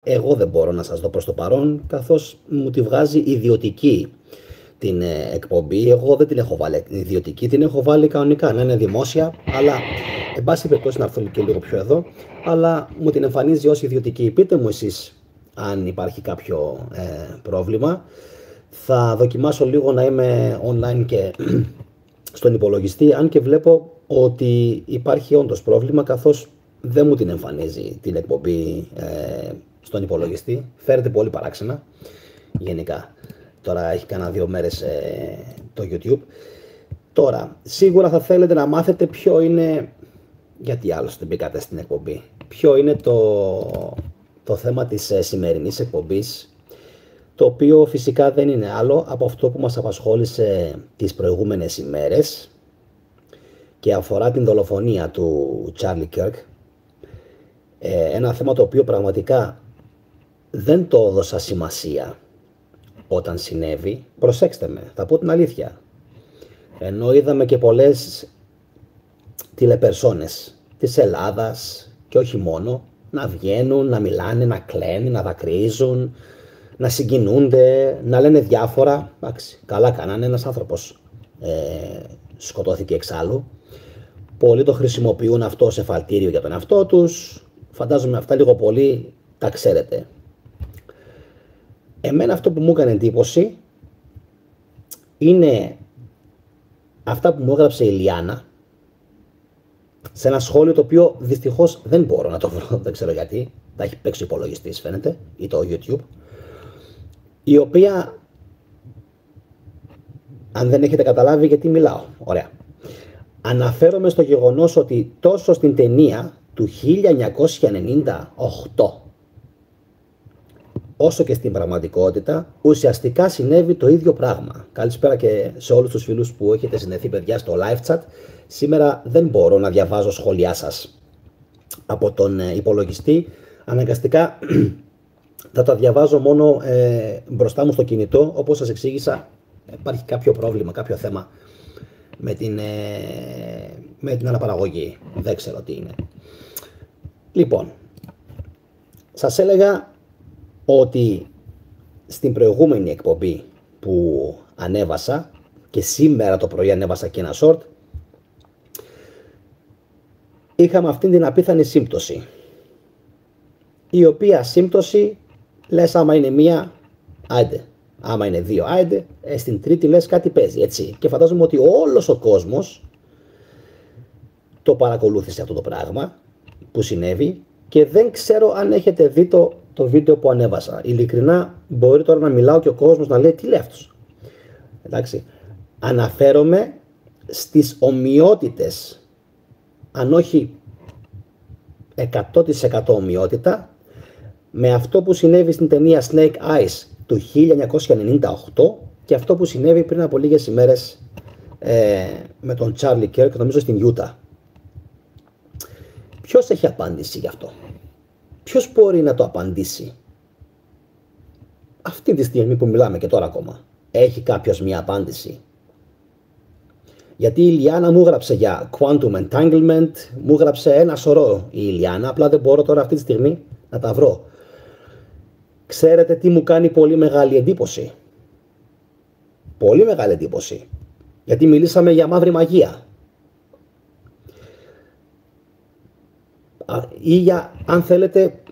Εγώ δεν μπορώ να σας δω προς το παρόν, καθώς μου τη βγάζει ιδιωτική την εκπομπή. Εγώ δεν την έχω βάλει ιδιωτική, την έχω βάλει κανονικά, να είναι δημόσια, αλλά εν πάση περιπτώσει να έρθω και λίγο πιο εδώ, αλλά μου την εμφανίζει ως ιδιωτική. Πείτε μου εσείς αν υπάρχει κάποιο πρόβλημα. Θα δοκιμάσω λίγο να είμαι online και στον υπολογιστή, αν και βλέπω ότι υπάρχει όντως πρόβλημα, καθώς δεν μου την εμφανίζει την εκπομπή στον υπολογιστή. Φέρεται πολύ παράξενα γενικά. Τώρα έχει κάνα 2 μέρες το YouTube. Τώρα, σίγουρα θα θέλετε να μάθετε ποιο είναι, γιατί άλλωστε μπήκατε στην εκπομπή, ποιο είναι το θέμα της σημερινής εκπομπής, το οποίο φυσικά δεν είναι άλλο από αυτό που μας απασχόλησε τις προηγούμενες ημέρες και αφορά την δολοφονία του Charlie Kirk. Ένα θέμα το οποίο πραγματικά δεν το έδωσα σημασία όταν συνέβη. Προσέξτε με, θα πω την αλήθεια. Ενώ είδαμε και πολλές τηλεπερσόνες της Ελλάδας και όχι μόνο να βγαίνουν, να μιλάνε, να κλαίνουν, να δακρύζουν, να συγκινούνται, να λένε διάφορα. Εντάξει, καλά κάνανε, ένας άνθρωπος σκοτώθηκε εξάλλου. Πολλοί το χρησιμοποιούν αυτό ως εφαλτήριο για τον εαυτό τους. Φαντάζομαι αυτά λίγο πολύ τα ξέρετε. Εμένα αυτό που μου έκανε εντύπωση είναι αυτά που μου έγραψε η Λιάννα σε ένα σχόλιο το οποίο δυστυχώς δεν μπορώ να το βρω, δεν ξέρω γιατί, τα έχει παίξει ο υπολογιστής φαίνεται ή το YouTube, η οποία, αν δεν έχετε καταλάβει γιατί μιλάω, ωραία, αναφέρομαι στο γεγονός ότι τόσο στην ταινία του 1998 όσο και στην πραγματικότητα ουσιαστικά συνέβη το ίδιο πράγμα. Καλησπέρα και σε όλους τους φίλους που έχετε συνδεθεί, παιδιά, στο live chat. Σήμερα δεν μπορώ να διαβάζω σχόλιά σας από τον υπολογιστή. Αναγκαστικά θα τα διαβάζω μόνο μπροστά μου στο κινητό. Όπως σας εξήγησα, υπάρχει κάποιο πρόβλημα, κάποιο θέμα με την αναπαραγωγή. Δεν ξέρω τι είναι. Λοιπόν, σας έλεγα ότι στην προηγούμενη εκπομπή που ανέβασα και σήμερα το πρωί ανέβασα και ένα short, είχαμε αυτήν την απίθανη σύμπτωση, η οποία σύμπτωση λες άμα είναι μία, άιντε, άμα είναι δύο, άιντε, στην τρίτη λες κάτι παίζει, έτσι. Και φαντάζομαι ότι όλος ο κόσμος το παρακολούθησε αυτό το πράγμα που συνέβη και δεν ξέρω αν έχετε δει το βίντεο που ανέβασα. Ειλικρινά μπορεί τώρα να μιλάω και ο κόσμος να λέει τι λέει αυτός. Εντάξει. Αναφέρομαι στις ομοιότητες, αν όχι 100% ομοιότητα, με αυτό που συνέβη στην ταινία Snake Eyes του 1998 και αυτό που συνέβη πριν από λίγες ημέρες με τον Charlie Kirk, νομίζω στην Utah. Ποιος έχει απάντηση γι' αυτό? Ποιος μπορεί να το απαντήσει? Αυτή τη στιγμή που μιλάμε και τώρα ακόμα, έχει κάποιος μια απάντηση? Γιατί η Ιλιάνα μου γράψε για Quantum Entanglement, μου γράψε ένα σωρό η Ιλιάνα, απλά δεν μπορώ τώρα αυτή τη στιγμή να τα βρω. Ξέρετε τι μου κάνει πολύ μεγάλη εντύπωση? Πολύ μεγάλη εντύπωση. Γιατί μιλήσαμε για μαύρη μαγεία. Ή για, αν θέλετε,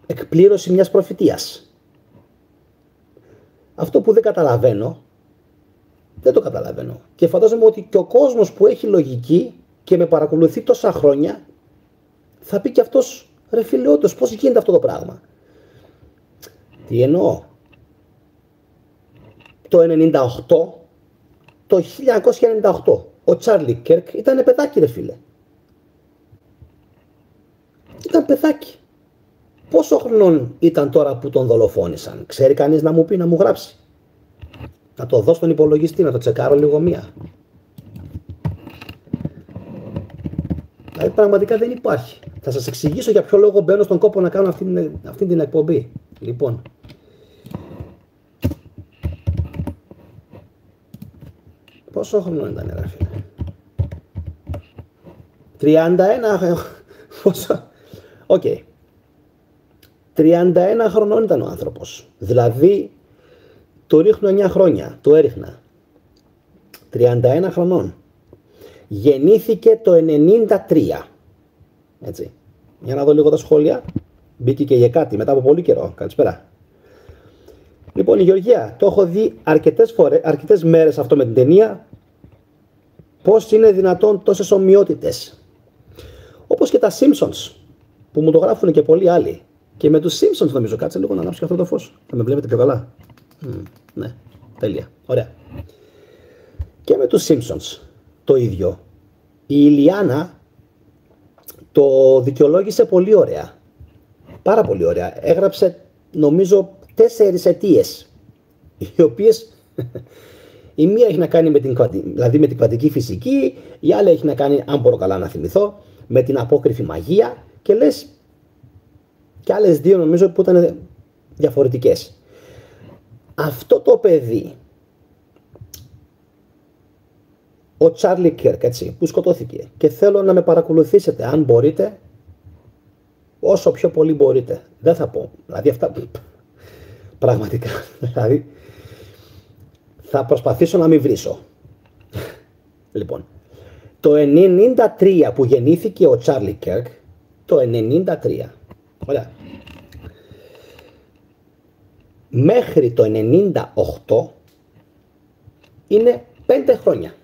εκπλήρωση μιας προφητείας. Αυτό που δεν καταλαβαίνω, δεν το καταλαβαίνω. Και φαντάζομαι ότι και ο κόσμος που έχει λογική και με παρακολουθεί τόσα χρόνια θα πει και αυτός, ρε φίλε, όντως, πώς γίνεται αυτό το πράγμα? Τι εννοώ? Το 1998, ο Τσάρλι Κέρκ ήταν παιδάκι, ρε φίλε. Ήταν παιδάκι. Πόσο χρονών ήταν τώρα που τον δολοφόνησαν? Ξέρει κανείς να μου πει, να μου γράψει? Να το δω στον υπολογιστή, να το τσεκάρω λίγο μία. Δηλαδή πραγματικά δεν υπάρχει. Θα σας εξηγήσω για ποιο λόγο μπαίνω στον κόπο να κάνω αυτή την εκπομπή. Λοιπόν. Πόσο χρονών ήταν, ρε φίλε? 31, πόσο... Οκ. 31 χρονών ήταν ο άνθρωπος. Δηλαδή, το ρίχνω 9 χρόνια, το έριχνα. 31 χρονών. Γεννήθηκε το 93. Έτσι. Για να δω λίγο τα σχόλια. Μπήκε και για κάτι μετά από πολύ καιρό. Καλησπέρα. Λοιπόν, η Γεωργία, το έχω δει αρκετές μέρες αυτό με την ταινία. Πώς είναι δυνατόν τόσες ομοιότητες. Όπως και τα Simpsons, που μου το γράφουν και πολλοί άλλοι. Και με τους Simpsons νομίζω. Κάτσε λίγο να ανάψω και αυτό το φως. Θα με βλέπετε πιο καλά. Ναι, τέλεια. Ωραία. Και με τους Simpsons το ίδιο. Η Ηλιάνα το δικαιολόγησε πολύ ωραία. Πάρα πολύ ωραία. Έγραψε νομίζω 4 αιτίες, οι οποίες η μία έχει να κάνει με την κβαντική φυσική, η άλλη έχει να κάνει, αν μπορώ καλά να θυμηθώ, με την απόκρυφη μαγεία, και λες και άλλες 2 νομίζω που ήταν διαφορετικές. Αυτό το παιδί, ο Τσάρλι Κέρκ, έτσι, που σκοτώθηκε, και θέλω να με παρακολουθήσετε αν μπορείτε, όσο πιο πολύ μπορείτε. Δεν θα πω, δηλαδή αυτά πραγματικά, δηλαδή θα προσπαθήσω να μην βρίσω. Λοιπόν, το 93 που γεννήθηκε ο Τσάρλι Κέρκ, το 93, ωραία, μέχρι το 98 είναι 5 χρόνια.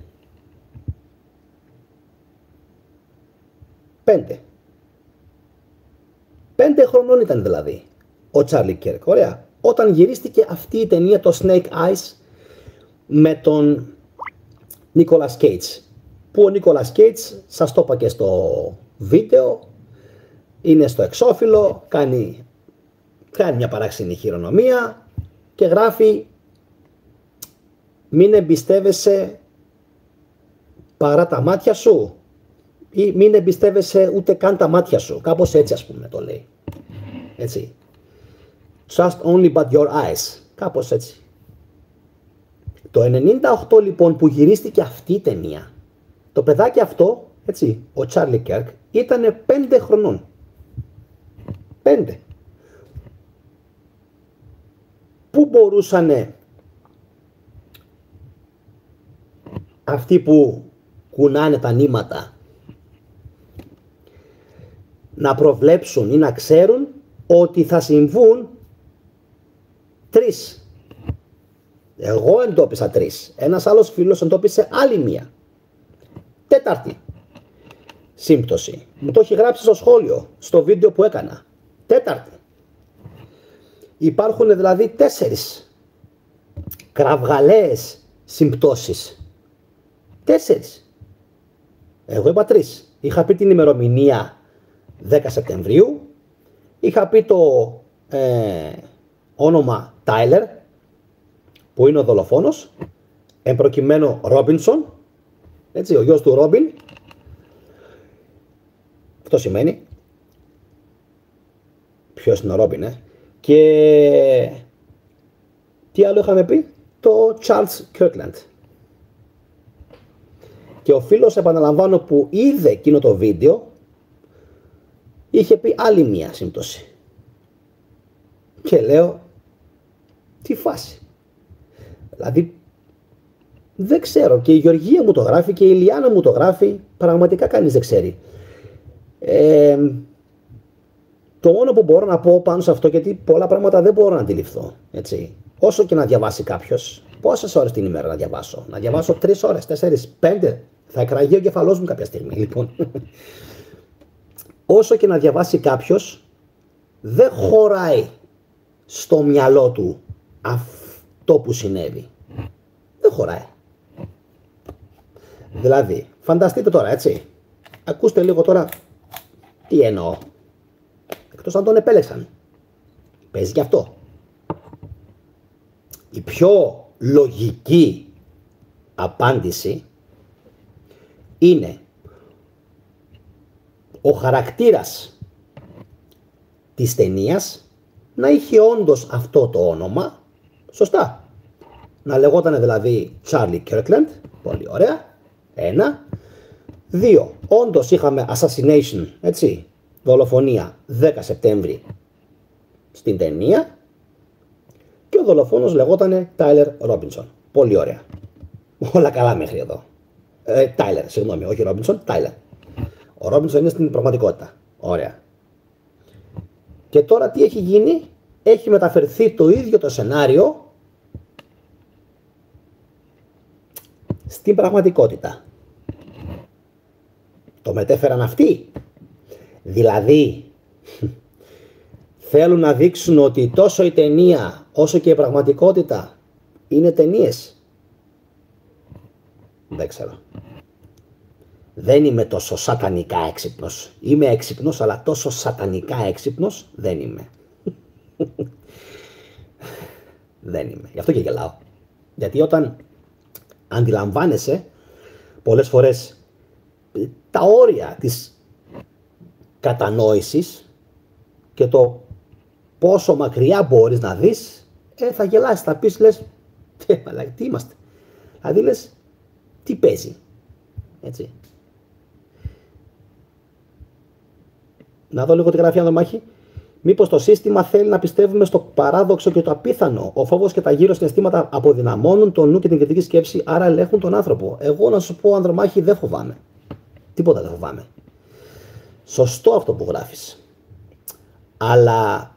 5 χρονών ήταν δηλαδή ο Τσάρλι Κέρκ. Ωραία. Όταν γυρίστηκε αυτή η ταινία, το Snake Eyes, με τον Νίκολας Κέιτς, που ο Νίκολας Κέιτς, σας το είπα και στο βίντεο, είναι στο εξώφυλλο, κάνει μια παράξενη χειρονομία και γράφει «Μην εμπιστεύεσαι παρά τα μάτια σου» ή «Μην εμπιστεύεσαι ούτε καν τα μάτια σου». Κάπως έτσι, ας πούμε, το λέει. Έτσι. «Trust only but your eyes». Κάπως έτσι. Το 98 λοιπόν που γυρίστηκε αυτή η ταινία, το παιδάκι αυτό, έτσι, ο Τσάρλι Κέρκ, ήταν 5 χρονών. 5. Πού μπορούσανε αυτοί που κουνάνε τα νήματα να προβλέψουν ή να ξέρουν ότι θα συμβούν 3. Εγώ εντόπισα 3. Ένας άλλος φίλος εντόπισε άλλη μία. 4η σύμπτωση. Μου το έχει γράψει στο σχόλιο, στο βίντεο που έκανα. 4η. Υπάρχουν δηλαδή 4 κραυγαλαίες συμπτώσεις. 4. Εγώ είπα 3. Είχα πει την ημερομηνία 10 Σεπτεμβρίου. Είχα πει το όνομα Τάιλερ, που είναι ο δολοφόνος, εμπροκειμένου Ρόμπινσον, έτσι, ο γιος του Ρόμπιν. Αυτό σημαίνει ποιος είναι ο Ρόμπιν, Και τι άλλο είχαμε πει? Το Charles Kirkland. Και ο φίλος, επαναλαμβάνω, που είδε εκείνο το βίντεο, είχε πει άλλη μία σύμπτωση. Και λέω, τι φάση. Δηλαδή, δεν ξέρω, και η Γεωργία μου το γράφει και η Ηλιάνα μου το γράφει, πραγματικά κανείς δεν ξέρει. Το μόνο που μπορώ να πω πάνω σε αυτό, γιατί πολλά πράγματα δεν μπορώ να αντιληφθώ, έτσι. Όσο και να διαβάσει κάποιος, πόσες ώρες την ημέρα να διαβάσω? Να διαβάσω 3 ώρες, 4, 5, θα εκραγεί ο κεφαλός μου κάποια στιγμή, λοιπόν. Όσο και να διαβάσει κάποιος, δεν χωράει στο μυαλό του αυτό που συνέβη. Δεν χωράει. Δηλαδή, φανταστείτε τώρα, έτσι. Ακούστε λίγο τώρα τι εννοώ. Εκτός αν τον επέλεξαν. Παίζει και αυτό. Η πιο λογική απάντηση είναι ο χαρακτήρας της ταινίας να είχε όντως αυτό το όνομα, σωστά. Να λεγόταν δηλαδή Charlie Kirkland, πολύ ωραία, 1. 2. Όντως είχαμε assassination, έτσι, δολοφονία, 10 Σεπτέμβρη στην ταινία και ο δολοφόνος λεγότανε Τάιλερ Ρόμπινσον. Πολύ ωραία. Όλα καλά μέχρι εδώ. Τάιλερ, συγγνώμη, όχι Ρόμπινσον, Τάιλερ. Ο Ρόμπινσον είναι στην πραγματικότητα. Ωραία. Και τώρα τι έχει γίνει? Έχει μεταφερθεί το ίδιο το σενάριο στην πραγματικότητα. Το μετέφεραν αυτοί. Δηλαδή, θέλουν να δείξουν ότι τόσο η ταινία όσο και η πραγματικότητα είναι ταινίες. Δεν ξέρω. Δεν είμαι τόσο σατανικά έξυπνος. Είμαι έξυπνος, αλλά τόσο σατανικά έξυπνος δεν είμαι. Δεν είμαι. Γι' αυτό και γελάω. Γιατί όταν αντιλαμβάνεσαι πολλές φορές τα όρια της κατανόησης και το πόσο μακριά μπορείς να δεις, θα γελάσεις, θα πεις, λες, τι είμαστε. Δηλαδή λες, τι παίζει. Έτσι. Να δω λίγο τη γραφή Ανδρομάχη. Μήπως το σύστημα θέλει να πιστεύουμε στο παράδοξο και το απίθανο. Ο φόβος και τα γύρω συναισθήματα αποδυναμώνουν το νου και την κριτική σκέψη, άρα ελέγχουν τον άνθρωπο. Εγώ να σου πω, Ανδρομάχη, δεν φοβάμαι. Τίποτα δεν φοβάμαι. Σωστό αυτό που γράφεις. Αλλά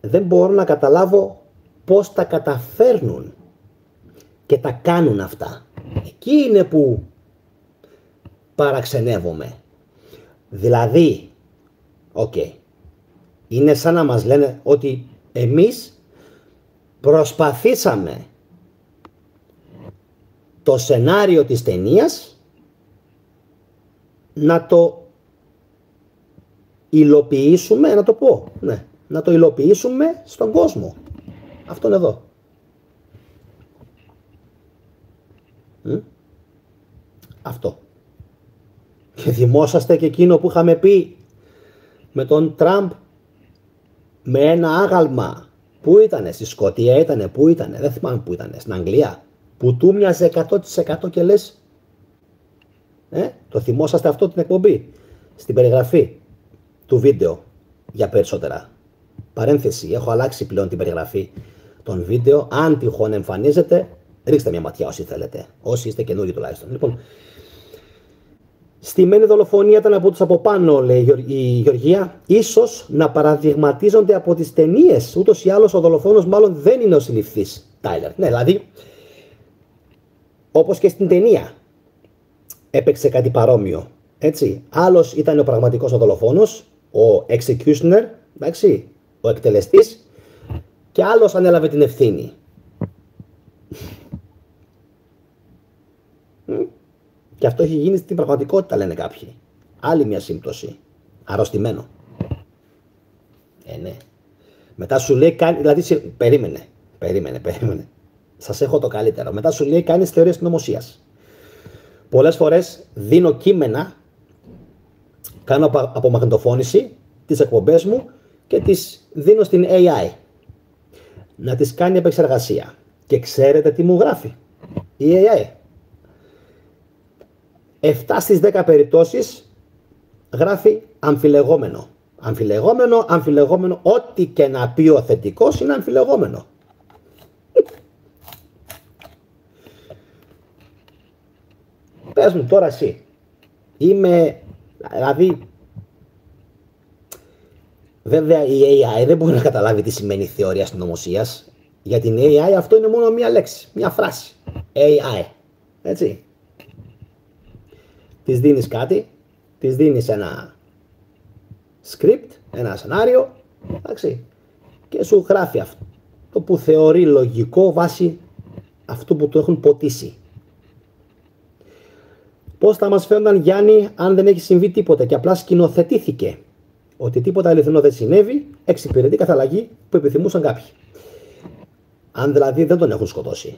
δεν μπορώ να καταλάβω πώς τα καταφέρνουν και τα κάνουν αυτά. Εκεί είναι που παραξενεύομαι. Δηλαδή, είναι σαν να μας λένε ότι εμείς προσπαθήσαμε το σενάριο της ταινίας να το υλοποιήσουμε, να το πω, ναι, να το υλοποιήσουμε στον κόσμο. Αυτόν εδώ. Αυτό. Και θυμόσαστε και εκείνο που είχαμε πει με τον Τραμπ, με ένα άγαλμα. Πού ήτανε, στη Σκωτία ήτανε, πού ήτανε, δεν θυμάμαι πού ήτανε, στην Αγγλία. Που του μοιάζε 100% και λες, το θυμόσαστε αυτό την εκπομπή, στην περιγραφή του βίντεο για περισσότερα. Παρένθεση, έχω αλλάξει πλέον την περιγραφή των βίντεο, αν τυχόν εμφανίζεται, ρίξτε μια ματιά όσοι θέλετε, όσοι είστε καινούργοι τουλάχιστον. Λοιπόν, στημένη δολοφονία ήταν από τους από πάνω, λέει η Γεωργία, ίσως να παραδειγματίζονται από τις ταινίες, ούτως ή άλλως ο δολοφόνος μάλλον δεν είναι ο συλληφθής, Τάιλερ. Ναι, δηλαδή, όπως και στην ταινία έπαιξε κάτι παρόμοιο, έτσι. Άλλος ήταν ο πραγματικός ο δολοφόνος, ο executioner, εντάξει, ο εκτελεστής, και άλλος ανέλαβε την ευθύνη. Και αυτό έχει γίνει στην πραγματικότητα, λένε κάποιοι. Άλλη μια σύμπτωση. Αρρωστημένο. Ναι. Μετά σου λέει, δηλαδή, περίμενε. Σας έχω το καλύτερο. Μετά σου λέει, κάνεις θεωρίες συνωμοσίας. Πολλές φορές δίνω κείμενα, κάνω απομαγνητοφώνηση, τις εκπομπές μου και τις δίνω στην AI. Να τις κάνει επεξεργασία. Και ξέρετε τι μου γράφει η AI. 7 στις 10 περιπτώσεις γράφει αμφιλεγόμενο. Αμφιλεγόμενο, ό,τι και να πει ο θετικός είναι αμφιλεγόμενο. Πες μου τώρα εσύ, δηλαδή, βέβαια η AI δεν μπορεί να καταλάβει τι σημαίνει θεωρία συνωμοσίας. Για την AI αυτό είναι μόνο μία λέξη, μία φράση. AI, έτσι. Της δίνεις κάτι, της δίνεις ένα script, ένα σενάριο, εντάξει, και σου γράφει αυτό που θεωρεί λογικό βάσει αυτού που του έχουν ποτίσει. Πώς θα μας φαίνονταν, Γιάννη, αν δεν έχει συμβεί τίποτα και απλά σκηνοθετήθηκε ότι τίποτα αληθινό δεν συνέβη, εξυπηρετεί κάθε αλλαγή που επιθυμούσαν κάποιοι. Αν δηλαδή δεν τον έχουν σκοτώσει.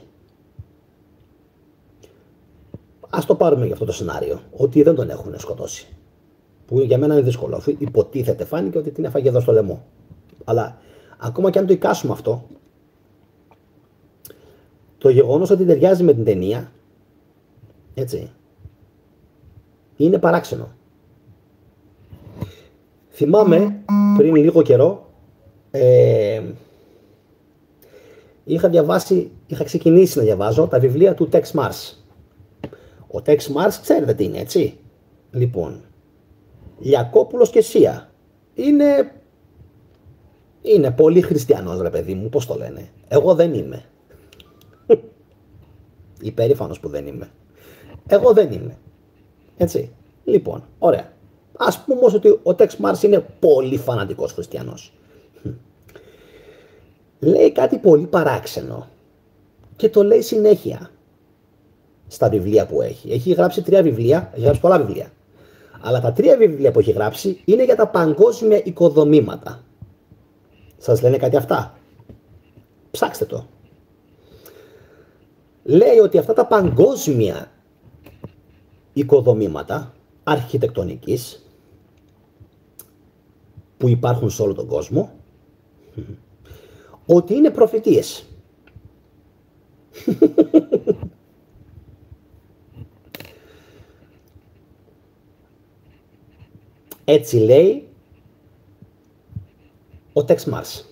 Ας το πάρουμε για αυτό το σενάριο, ότι δεν τον έχουν σκοτώσει. Που για μένα είναι δύσκολο, αφού υποτίθεται φάνηκε ότι την έφαγε εδώ στο λαιμό. Αλλά ακόμα και αν το εικάσουμε αυτό, το γεγονός ότι ταιριάζει με την ταινία, έτσι, είναι παράξενο. θυμάμαι πριν λίγο καιρό είχα ξεκινήσει να διαβάζω τα βιβλία του Tex Mars. Ο Tex Mars ξέρετε τι είναι, έτσι. Λοιπόν, Ιακώπουλος και Σία είναι πολύ χριστιανός, ρε παιδί μου, πώς το λένε. Εγώ δεν είμαι. Υπερήφανος που δεν είμαι. Εγώ δεν είμαι. Έτσι. Λοιπόν, ωραία. Ας πούμε όμως ότι ο Tex Mars είναι πολύ φανατικός χριστιανός. Λέει κάτι πολύ παράξενο και το λέει συνέχεια στα βιβλία που έχει. Έχει γράψει 3 βιβλία, έχει γράψει πολλά βιβλία. Αλλά τα 3 βιβλία που έχει γράψει είναι για τα παγκόσμια οικοδομήματα. Σας λένε κάτι αυτά? Ψάξτε το. Λέει ότι αυτά τα παγκόσμια οικοδομήματα αρχιτεκτονικής που υπάρχουν σε όλο τον κόσμο, ότι είναι προφητείες. Έτσι λέει ο Tex Mars.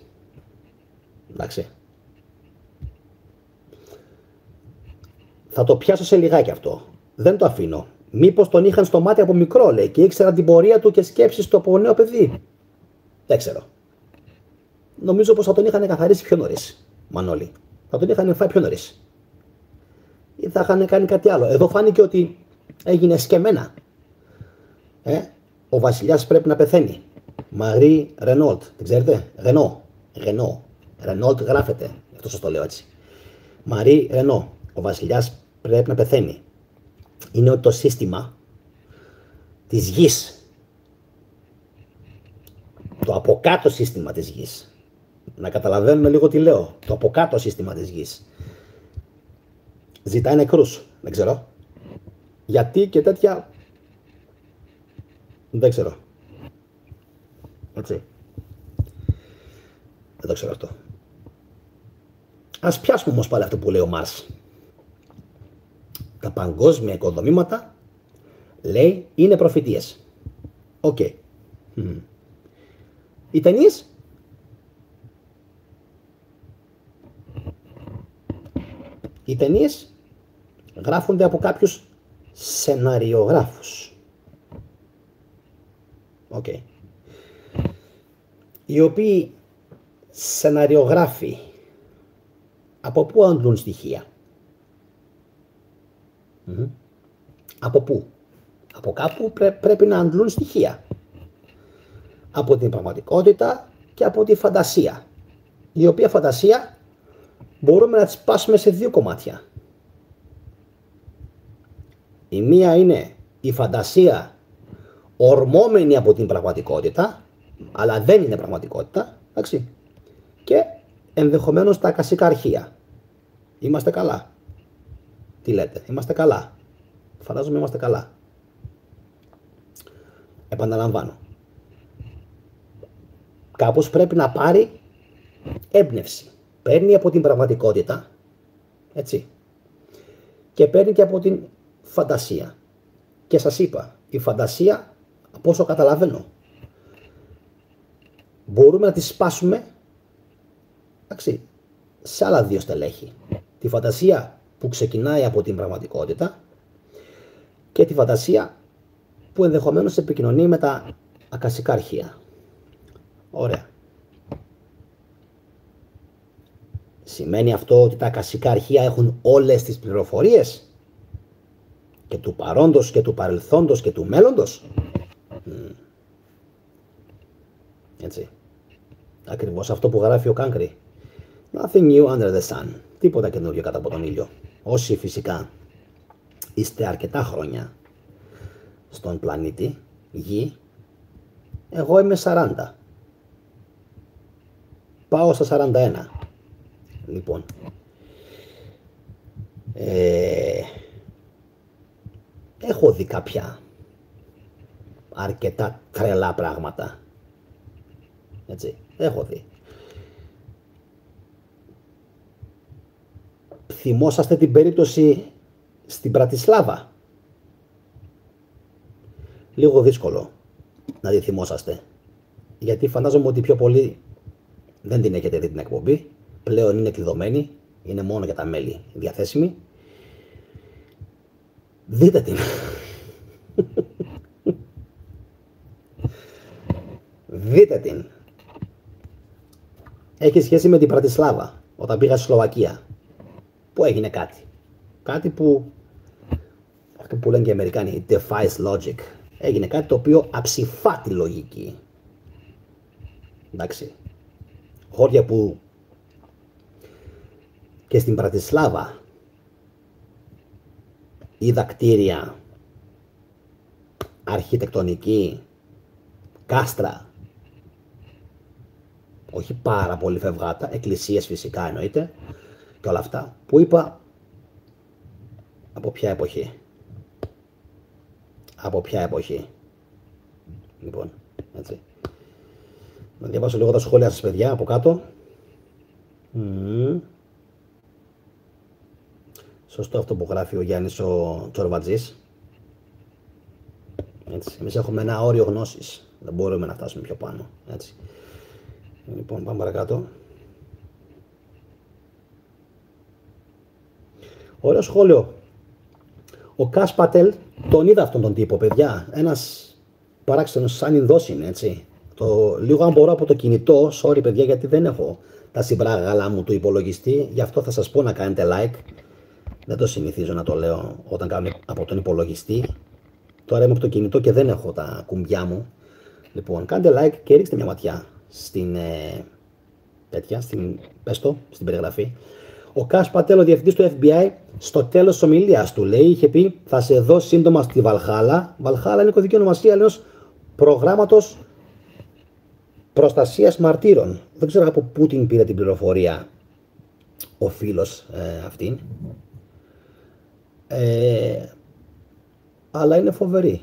Εντάξει. Θα το πιάσω σε λιγάκι αυτό. Δεν το αφήνω. Μήπως τον είχαν στο μάτι από μικρό, λέει, και ήξεραν την πορεία του και σκέψεις του από νέο παιδί. Δεν ξέρω. Νομίζω πως θα τον είχαν καθαρίσει πιο νωρίς, Μανώλη. Θα τον είχαν φάει πιο νωρίς. Ή θα είχαν κάνει κάτι άλλο. Εδώ φάνηκε ότι έγινε σκεμμένα. Ο βασιλιάς πρέπει να πεθαίνει. Μαρί Ρενόλτ. Δεν ξέρετε? Ρενό. Ρενόλτ γράφεται. Αυτό σας το λέω έτσι. Μαρί Ρενό. Ο βασιλιάς πρέπει να πεθαίνει. Είναι το σύστημα της γης. Το από κάτω σύστημα της γης. Να καταλαβαίνουμε λίγο τι λέω. Το από κάτω σύστημα της γης. Ζητάει νεκρούς. Δεν ξέρω. Γιατί και τέτοια. Δεν ξέρω. Έτσι. Δεν το ξέρω αυτό. Ας πιάσουμε όμως πάλι αυτό που λέει ο Μάρς. Τα παγκόσμια οικοδομήματα, λέει, είναι προφητείες. Οκ. Οι ταινίες. Οι ταινίες γράφονται από κάποιους σεναριογράφους. Οκ. Οι οποίοι σεναριογράφοι από πού αντλούν στοιχεία? Από πού? Από κάπου πρέπει να αντλούν στοιχεία. Από την πραγματικότητα και από τη φαντασία. Η οποία φαντασία μπορούμε να τη σπάσουμε σε 2 κομμάτια. Η μία είναι η φαντασία ορμόμενη από την πραγματικότητα, αλλά δεν είναι πραγματικότητα, εντάξει. Και ενδεχομένως τα ακασικά αρχεία. Είμαστε καλά? Τι λέτε? Είμαστε καλά? Φαντάζομαι είμαστε καλά. Επαναλαμβάνω. Κάπως πρέπει να πάρει έμπνευση. Παίρνει από την πραγματικότητα, έτσι. Και παίρνει και από την φαντασία. Και σας είπα, η φαντασία, από όσο καταλαβαίνω, μπορούμε να τη σπάσουμε, εντάξει, σε άλλα 2 στελέχη. Τη φαντασία που ξεκινάει από την πραγματικότητα και τη φαντασία που ενδεχομένως επικοινωνεί με τα ακασικά αρχεία. Ωραία. Σημαίνει αυτό ότι τα ακασικά αρχεία έχουν όλες τις πληροφορίες και του παρόντος και του παρελθόντος και του μέλλοντος? Έτσι. Ακριβώς αυτό που γράφει ο Κάνκρη. Nothing new under the sun. Τίποτα καινούριο κάτω από τον ήλιο. Όσοι φυσικά είστε αρκετά χρόνια στον πλανήτη Γη, εγώ είμαι 40. Πάω στα 41. Λοιπόν, έχω δει κάποια αρκετά τρελά πράγματα. Έτσι, έχω δει. Θυμόσαστε την περίπτωση στην Πρατισλάβα? Λίγο δύσκολο να τη θυμόσαστε. γιατί φαντάζομαι ότι πιο πολλοί δεν την έχετε δει την εκπομπή. Πλέον είναι κλειδωμένη, είναι μόνο για τα μέλη διαθέσιμη. Δείτε την. Δείτε την. Έχει σχέση με την Πρατισλάβα, όταν πήγα στη Σλοβακία. Που έγινε κάτι. Κάτι που, αυτό που λένε και οι Αμερικάνοι, defies logic. Έγινε κάτι το οποίο αψηφά τη λογική. Εντάξει. Χώρια που και στην Πρατισλάβα είδα κτίρια, αρχιτεκτονική, κάστρα, όχι πάρα πολύ φευγάτα, εκκλησίες φυσικά εννοείται και όλα αυτά, που είπα από ποια εποχή. Από ποια εποχή. Λοιπόν, έτσι. Να διαβάσω λίγο τα σχόλια σας, παιδιά, από κάτω. Σωστό αυτό που γράφει ο Γιάννης ο Τσορβατζής. Έτσι. Εμείς έχουμε ένα όριο γνώσης. Δεν μπορούμε να φτάσουμε πιο πάνω. Έτσι. Λοιπόν, πάμε παρακάτω. Ωραίο σχόλιο. Ο Κας Πατέλ, τον είδα αυτόν τον τύπο, παιδιά. Ένας παράξενος σαν Ινδός είναι, έτσι. Λίγο αν μπορώ από το κινητό, sorry παιδιά, γιατί δεν έχω τα συμπράγαλα μου του υπολογιστή, γι' αυτό θα σας πω να κάνετε like. Δεν το συνηθίζω να το λέω όταν κάνω από τον υπολογιστή. Τώρα είμαι από το κινητό και δεν έχω τα κουμπιά μου. Λοιπόν, κάντε like και ρίξτε μια ματιά στην στην περιγραφή. Ο Κας Πατέλ, ο διευθυντής του FBI, στο τέλος της ομιλίας του, λέει, είχε πει, θα σε δω σύντομα στη Βαλχάλα. Βαλχάλα είναι κωδική ονομασία ενός προγράμματος προστασίας μαρτύρων. Δεν ξέρω από πού την πήρε την πληροφορία ο φίλος αυτήν. Αλλά είναι φοβερή.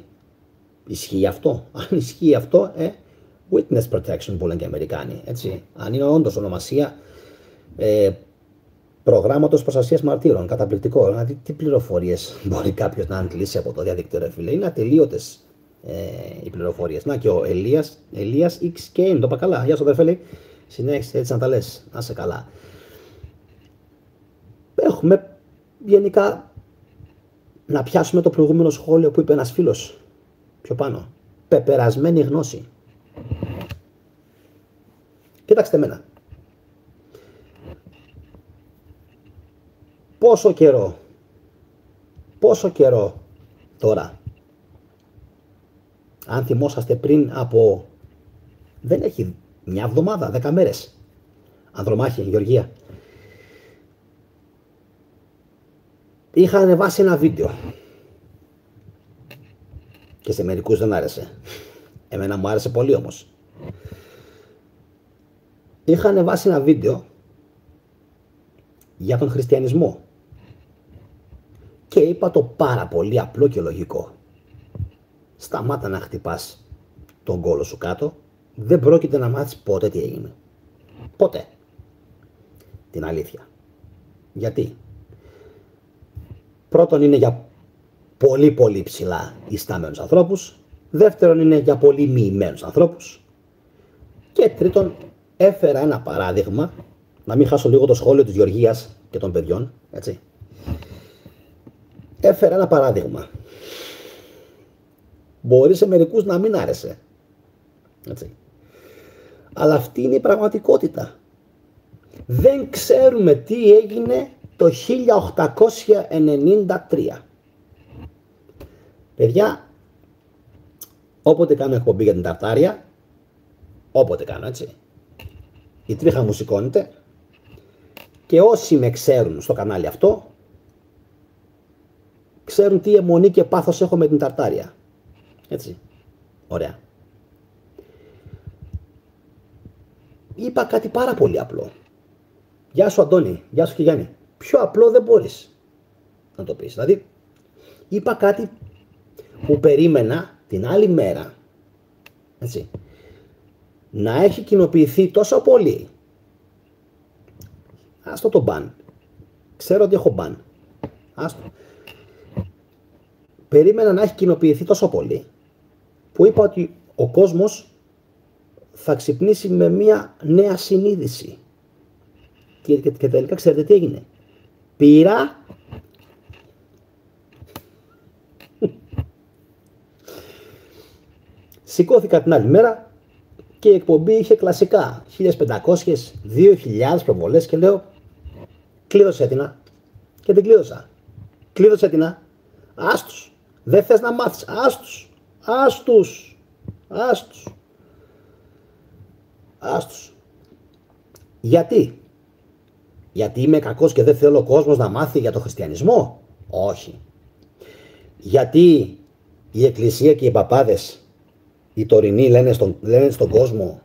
Ισχύει αυτό? Αν ισχύει αυτό, witness protection που λένε και οι Αμερικάνοι. Έτσι. Αν είναι όντως ονομασία προγράμματος προστασίας μαρτύρων, καταπληκτικό. Δηλαδή, τι πληροφορίες μπορεί κάποιος να αντλήσει από το διαδίκτυο, ρε φίλε? Είναι ατελείωτες οι πληροφορίες. Να και ο Ελίας X Kane, το είπα καλά. Γεια σου, αδερφέ, λέει. Συνέχισε έτσι να τα λες. Να σε καλά. Έχουμε γενικά να πιάσουμε το προηγούμενο σχόλιο που είπε ένας φίλος πιο πάνω. Πεπερασμένη γνώση. Κοιτάξτε εμένα. Πόσο καιρό τώρα, αν θυμόσαστε πριν από, δεν έχει μια εβδομάδα, 10 μέρες, Ανδρομάχη, Γεωργία, είχα ανεβάσει ένα βίντεο και σε μερικούς δεν άρεσε. Εμένα μου άρεσε πολύ όμως. Είχα ανεβάσει ένα βίντεο για τον χριστιανισμό και είπα το πάρα πολύ απλό και λογικό. Σταμάτα να χτυπάς τον κόλο σου κάτω. Δεν πρόκειται να μάθεις ποτέ τι έγινε. Ποτέ. Την αλήθεια. Γιατί? Πρώτον, είναι για πολύ πολύ ψηλά ιστάμενους ανθρώπους. Δεύτερον, είναι για πολύ μοιημένους ανθρώπους. Και τρίτον, έφερα ένα παράδειγμα, να μην χάσω λίγο το σχόλιο της Γεωργίας και των παιδιών, έτσι. Έφερα ένα παράδειγμα. Μπορεί σε μερικούς να μην άρεσε, έτσι. Αλλά αυτή είναι η πραγματικότητα. Δεν ξέρουμε τι έγινε το 1893. Παιδιά, όποτε κάνω εκπομπή για την Ταρτάρια, όποτε κάνω, έτσι, η τρίχα μου σηκώνεται και όσοι με ξέρουν στο κανάλι αυτό, ξέρουν τι αιμονή και πάθος έχω με την Ταρτάρια. Έτσι. Ωραία. Είπα κάτι πάρα πολύ απλό. Γεια σου Αντώνη, γεια σου και Γιάννη. Πιο απλό δεν μπορείς να το πεις. Δηλαδή, είπα κάτι που περίμενα την άλλη μέρα, έτσι, να έχει κοινοποιηθεί τόσο πολύ. Άστο το μπαν. Ξέρω ότι έχω μπαν. Άστο. Περίμενα να έχει κοινοποιηθεί τόσο πολύ που είπα ότι ο κόσμος θα ξυπνήσει με μια νέα συνείδηση. Και τελικά ξέρετε τι έγινε. Πήρα σηκώθηκα την άλλη μέρα και η εκπομπή είχε κλασικά 1500, 2000 προβολές και λέω κλείδωσέ την. Και την κλείδωσα. Κλείδωσέ την. Άστους. Δεν θες να μάθεις. Άστους. Άστους. Άστους. Άστους. Γιατί? Γιατί είμαι κακός και δεν θέλω ο κόσμος να μάθει για το χριστιανισμό? Όχι. Γιατί η Εκκλησία και οι παπάδες, οι τωρινοί λένε στον κόσμο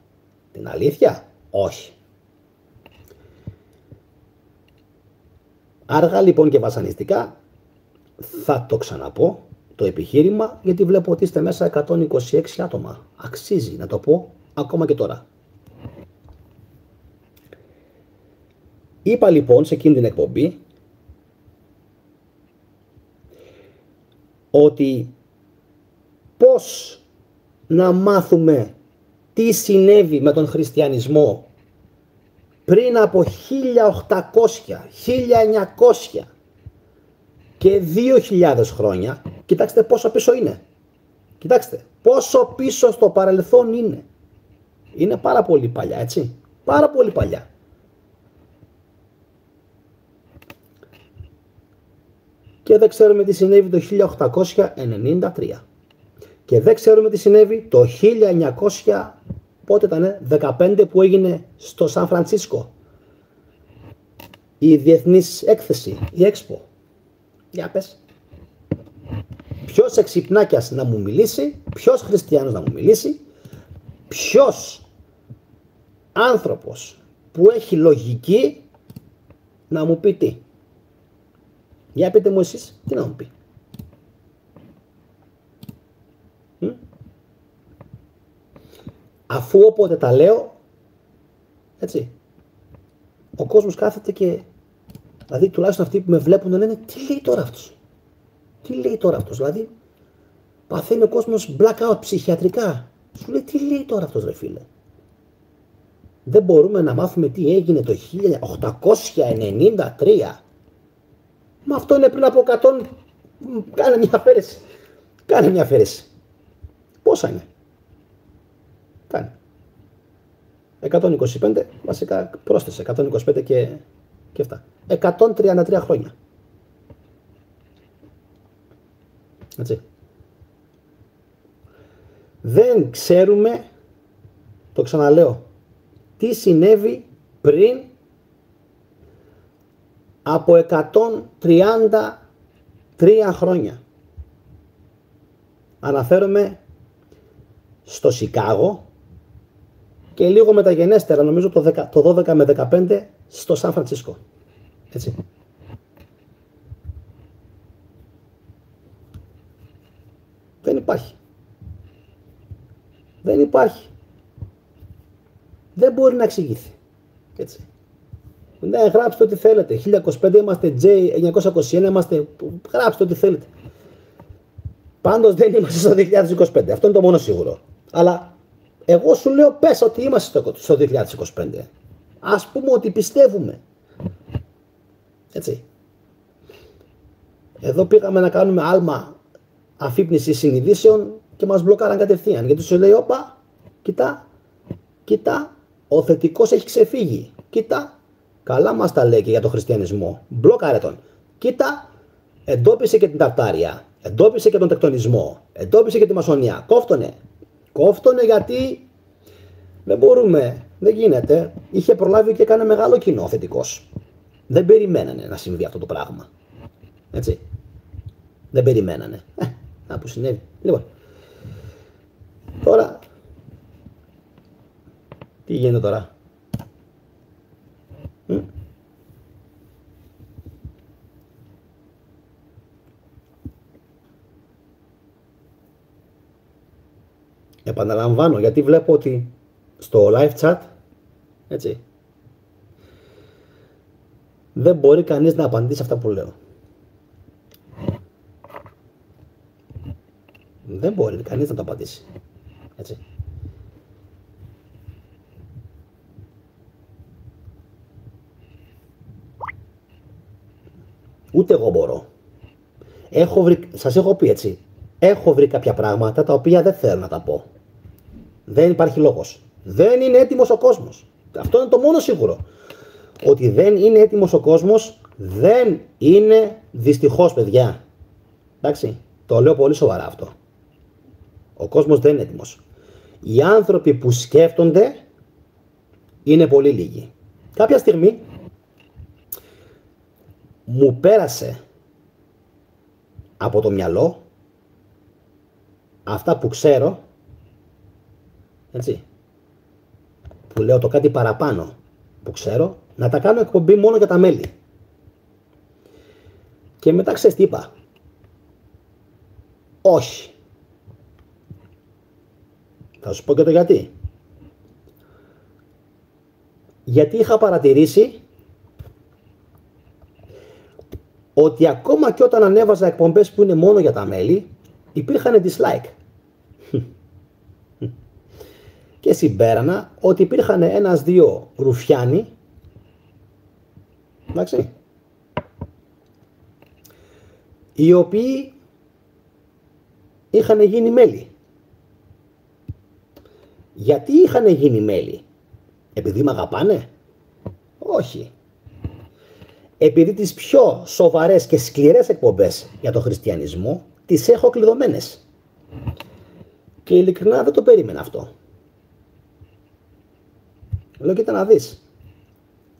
την αλήθεια? Όχι. Άργα λοιπόν και βασανιστικά θα το ξαναπώ το επιχείρημα, γιατί βλέπω ότι είστε μέσα 126 άτομα. Αξίζει να το πω ακόμα και τώρα. Είπα λοιπόν σε εκείνη την εκπομπή ότι πώς να μάθουμε τι συνέβη με τον χριστιανισμό πριν από 1800, 1900 και 2000 χρόνια. Κοιτάξτε πόσο πίσω είναι. Κοιτάξτε πόσο πίσω στο παρελθόν είναι. Είναι πάρα πολύ παλιά, έτσι. Πάρα πολύ παλιά. Και δεν ξέρουμε τι συνέβη το 1893. Και δεν ξέρουμε τι συνέβη το 1900, πότε ήταν, 15, που έγινε στο Σαν Φρανσίσκο η διεθνής έκθεση, η Expo. Για πες. Ποιος εξυπνάκιας να μου μιλήσει, ποιος χριστιανός να μου μιλήσει, ποιος άνθρωπος που έχει λογική να μου πει τι. Για πείτε μου εσείς, τι να μου πει. Αφού όποτε τα λέω, έτσι, ο κόσμος κάθεται και, δηλαδή τουλάχιστον αυτοί που με βλέπουν λένε τι λέει τώρα αυτός. Τι λέει τώρα αυτός, δηλαδή παθαίνει ο κόσμος blackout ψυχιατρικά. Σου λέει τι λέει τώρα αυτός ρε φίλε. Δεν μπορούμε να μάθουμε τι έγινε το 1893. Μα αυτό είναι πριν από 100. Κάνε μια αφαίρεση. Κάνε μια αφαίρεση. Πόσα είναι? Κάνε 125, βασικά πρόσθεσε 125 και αυτά. 133 χρόνια. Έτσι. Δεν ξέρουμε, το ξαναλέω, τι συνέβη πριν από 133 χρόνια. Αναφέρομαι στο Σικάγο και λίγο μεταγενέστερα, νομίζω το 12 με 15 στο Σαν Φρανσίσκο. Έτσι. Δεν υπάρχει. Δεν υπάρχει. Δεν μπορεί να εξηγηθεί. Έτσι. Ναι, γράψτε ό,τι θέλετε. 1025 είμαστε, J921 είμαστε. Γράψτε ό,τι θέλετε. Πάντως δεν είμαστε στο 2025. Αυτό είναι το μόνο σίγουρο. Αλλά εγώ σου λέω πες ότι είμαστε στο 2025. Ας πούμε ότι πιστεύουμε. Έτσι. Εδώ πήγαμε να κάνουμε άλμα αφύπνιση συνειδήσεων και μας μπλοκάραν κατευθείαν. Γιατί σου λέει όπα, κοίτα, ο θετικός έχει ξεφύγει. Κοίτα, καλά μας τα λέει και για τον χριστιανισμό. Μπλοκάρε τον. Κοίτα, εντόπισε και την ταρτάρια. Εντόπισε και τον τεκτονισμό. Εντόπισε και τη μασονία. Κόφτωνε γιατί δεν μπορούμε. Δεν γίνεται. Είχε προλάβει και έκανε μεγάλο κοινό θετικός. Δεν περιμένανε να συμβεί αυτό το πράγμα. Έτσι. Δεν περιμένανε. Να που συνέβη. Λοιπόν. Τώρα. Τι γίνεται τώρα. Επαναλαμβάνω, γιατί βλέπω ότι στο live chat, έτσι, δεν μπορεί κανείς να απαντήσει αυτά που λέω. Δεν μπορεί κανείς να το απαντήσει. Έτσι. Ούτε εγώ μπορώ. Σας έχω πει έτσι, έχω βρει κάποια πράγματα τα οποία δεν θέλω να τα πω. Δεν υπάρχει λόγος. Δεν είναι έτοιμος ο κόσμος. Αυτό είναι το μόνο σίγουρο. Ότι δεν είναι έτοιμος ο κόσμος, δεν είναι δυστυχώς, παιδιά. Εντάξει, το λέω πολύ σοβαρά αυτό. Ο κόσμος δεν είναι έτοιμος. Οι άνθρωποι που σκέφτονται είναι πολύ λίγοι. Κάποια στιγμή μου πέρασε από το μυαλό αυτά που ξέρω, έτσι, που λέω το κάτι παραπάνω που ξέρω, να τα κάνω εκπομπή μόνο για τα μέλη. Και μετά ξέρεις τι είπα? Όχι. Θα σου πω και το γιατί. Γιατί είχα παρατηρήσει ότι ακόμα και όταν ανέβαζα εκπομπές που είναι μόνο για τα μέλη, υπήρχαν dislike. Και συμπέρανα ότι υπήρχαν ένας-δύο ρουφιάνοι, εντάξει, οι οποίοι είχαν γίνει μέλη. Γιατί είχαν γίνει μέλη? Επειδή με αγαπάνε? Όχι. Επειδή τις πιο σοβαρές και σκληρές εκπομπές για τον χριστιανισμό τις έχω κλειδωμένες. Και ειλικρινά δεν το περίμενα αυτό. Λέω, κοίτα να δεις.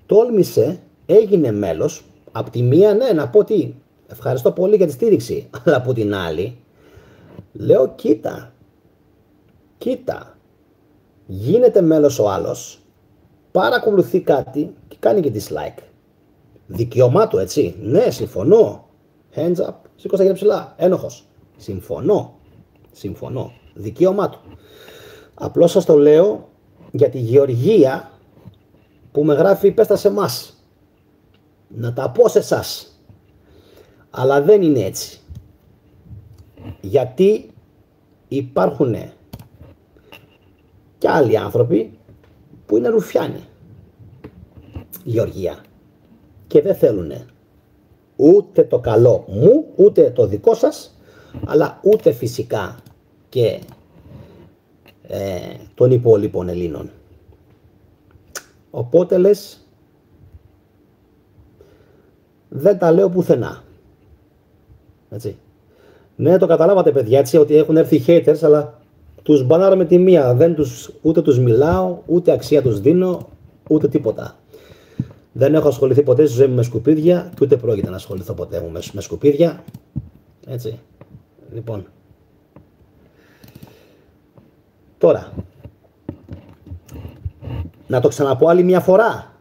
Τόλμησε, έγινε μέλος. Απ' τη μία, ναι, να πω ότι ευχαριστώ πολύ για τη στήριξη. Αλλά από την άλλη, λέω, κοίτα. Γίνεται μέλος ο άλλος, παρακολουθεί κάτι και κάνει και dislike. Δικαίωμά του, έτσι. Ναι, συμφωνώ. Hands up. Σήκω στα χέρια ψηλά. Ένοχος. Συμφωνώ. Δικαίωμά του. Απλώς σας το λέω για τη Γεωργία που με γράφει πες τα σε εμάς. Να τα πω σε εσάς. Αλλά δεν είναι έτσι. Γιατί υπάρχουν και άλλοι άνθρωποι που είναι ρουφιάνοι. Γεωργία. Και δεν θέλουν ούτε το καλό μου, ούτε το δικό σας, αλλά ούτε φυσικά και των υπόλοιπων Ελλήνων. Οπότε λες, δεν τα λέω πουθενά. Έτσι. Ναι, το καταλάβατε παιδιά, έτσι, ότι έχουν έρθει haters, αλλά τους μπανάρω με τη μία. Ούτε τους μιλάω, ούτε αξία τους δίνω, ούτε τίποτα. Δεν έχω ασχοληθεί ποτέ στη ζωή μου με σκουπίδια και ούτε πρόκειται να ασχοληθώ ποτέ μου με σκουπίδια. Έτσι. Λοιπόν. Τώρα. Να το ξαναπώ άλλη μια φορά.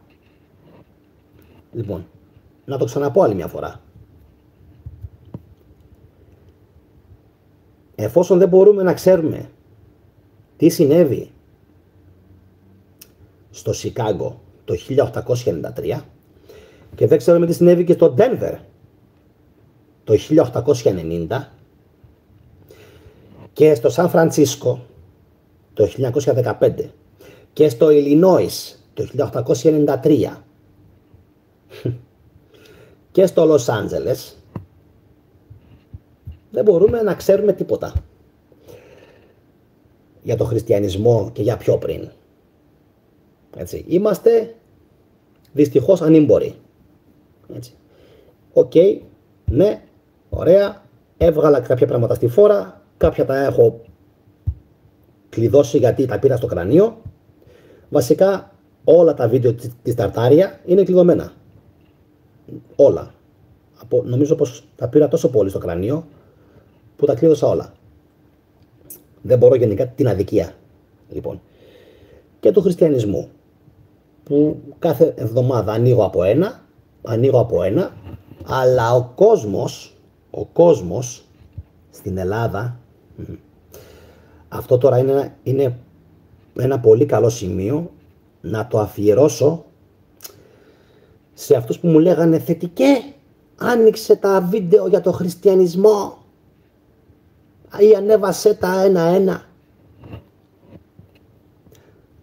Λοιπόν. Να το ξαναπώ άλλη μια φορά. Εφόσον δεν μπορούμε να ξέρουμε τι συνέβη στο Σικάγκο το 1893 και δεν ξέρουμε τι συνέβη και στο Ντένβερ το 1890 και στο Σαν Φρανσίσκο το 1915 και στο Ιλινόις το 1893 και στο Λος Άντζελες, δεν μπορούμε να ξέρουμε τίποτα για το χριστιανισμό και για πιο πριν. Έτσι. Είμαστε δυστυχώς ανήμποροι. Έτσι. Οκ, ναι, ωραία, έβγαλα κάποια πράγματα στη φόρα, κάποια τα έχω κλειδώσει γιατί τα πήρα στο κρανίο. Βασικά όλα τα βίντεο της Ταρτάρια είναι κλειδωμένα. Όλα. Νομίζω πως τα πήρα τόσο πολύ στο κρανίο που τα κλείδωσα όλα. Δεν μπορώ γενικά την αδικία. Λοιπόν. Και του χριστιανισμού. Που κάθε εβδομάδα ανοίγω από ένα, αλλά ο κόσμος στην Ελλάδα, αυτό τώρα είναι ένα πολύ καλό σημείο να το αφιερώσω σε αυτούς που μου λέγανε θετικέ, άνοιξε τα βίντεο για το χριστιανισμό ή ανέβασέ τα ένα-ένα.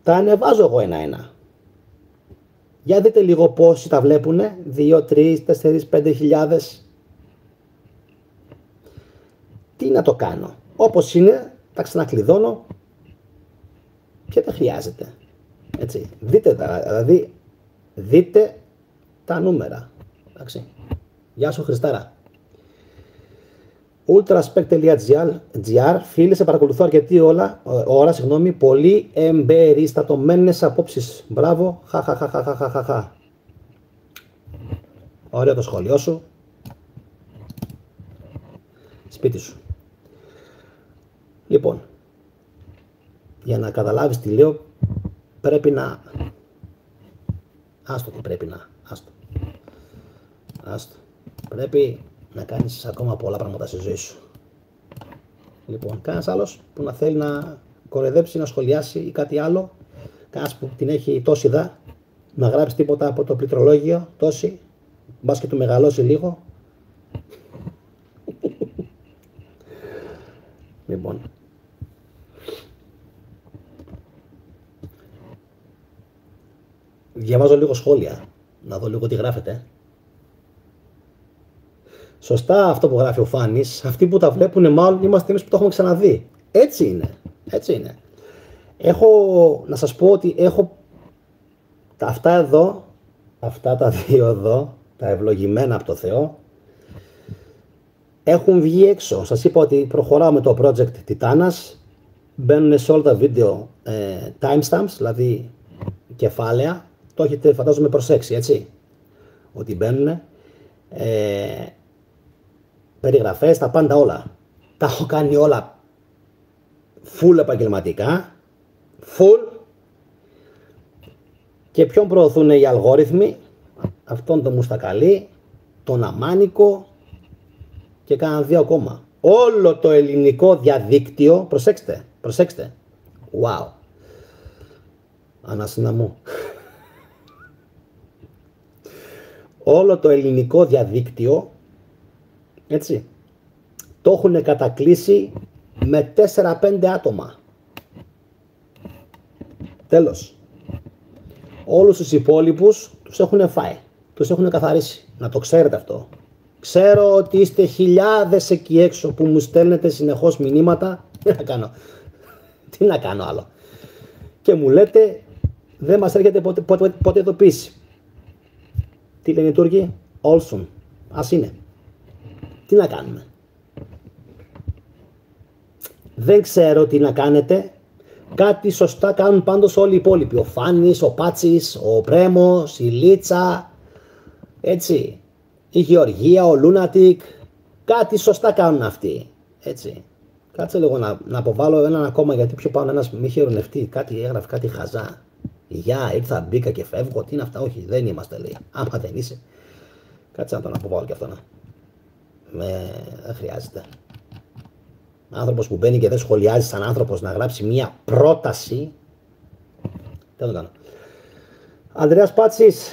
Τα ανεβάζω εγώ ένα-ένα. Για δείτε λίγο πόσοι τα βλέπουνε. 2, 3, 4, 5 χιλιάδες. Τι να το κάνω. Όπως είναι, τα ξανακλειδώνω και δεν χρειάζεται. Έτσι. Δείτε τα, δηλαδή, δείτε τα νούμερα. Εντάξει. Γεια σου Χριστάρα. Ultraspec.gr. Φίλοι, σε παρακολουθώ αρκετή ώρα, πολύ εμπεριστατωμένες απόψεις. Μπράβο, χαχαχαχαχαχαχα. Ωραίο το σχόλιο σου. Σπίτι σου. Λοιπόν, για να καταλάβεις τι λέω, πρέπει να... Άστο τι πρέπει να... Άστο. Πρέπει να κάνεις ακόμα πολλά πράγματα στη ζωή σου. Λοιπόν, κανένας άλλος που να θέλει να κοροϊδέψει, να σχολιάσει ή κάτι άλλο, κανένας που την έχει τόση δα, να γράψει τίποτα από το πληκτρολόγιο, τόση, μπας και του μεγαλώσει λίγο. Λοιπόν. Διαβάζω λίγο σχόλια, να δω λίγο τι γράφετε. Σωστά αυτό που γράφει ο Φάνης, αυτοί που τα βλέπουν μάλλον είμαστε εμείς που το έχουμε ξαναδεί. Έτσι είναι, έτσι είναι. Να σας πω ότι έχω αυτά εδώ, αυτά τα δύο εδώ, τα ευλογημένα από το Θεό, έχουν βγει έξω. Σας είπα ότι προχωράω με το project Τιτάνας, μπαίνουν σε όλα τα βίντεο timestamps, δηλαδή κεφάλαια, το έχετε φαντάζομαι προσέξει, έτσι, ότι μπαίνουν περιγραφές, τα πάντα όλα. Τα έχω κάνει όλα full επαγγελματικά, full, και ποιον προωθούν οι αλγόριθμοι, αυτόν τον Μουστακαλή, τον Αμάνικο και κάνα δύο ακόμα. Όλο το ελληνικό διαδίκτυο, προσέξτε, wow, Ανάσυνα μου. Όλο το ελληνικό διαδίκτυο, έτσι, το έχουν κατακλείσει με 4-5 άτομα. Τέλος. Όλους τους υπόλοιπους τους έχουν φάει, τους έχουν καθαρίσει. Να το ξέρετε αυτό. Ξέρω ότι είστε χιλιάδες εκεί έξω που μου στέλνετε συνεχώς μηνύματα. Τι να κάνω άλλο. Και μου λέτε δεν μας έρχεται ποτέ ειδοποίηση. Τι λένε οι Τούρκοι? Όλσον. Ας είναι. Τι να κάνουμε. Δεν ξέρω τι να κάνετε. Κάτι σωστά κάνουν πάντως όλοι οι υπόλοιποι. Ο Φάνης, ο Πάτσης, ο Πρέμος, η Λίτσα, έτσι, η Γεωργία, ο Λούνατικ. Κάτι σωστά κάνουν αυτοί. Έτσι. Κάτσε λίγο να αποβάλω έναν ακόμα, γιατί πιο πάνω ένας μη χειρονευτεί. Κάτι έγραφε, κάτι χαζά. Γεια, ήρθα, μπήκα και φεύγω. Τι είναι αυτά? Όχι, δεν είμαστε, λέει. Άμα δεν είσαι. Κάτσε να τον αποβάλω και αυτό. Δεν χρειάζεται. Άνθρωπος που μπαίνει και δεν σχολιάζει σαν άνθρωπος να γράψει μία πρόταση. Δεν το κάνω. Ανδρέας Πάτσης.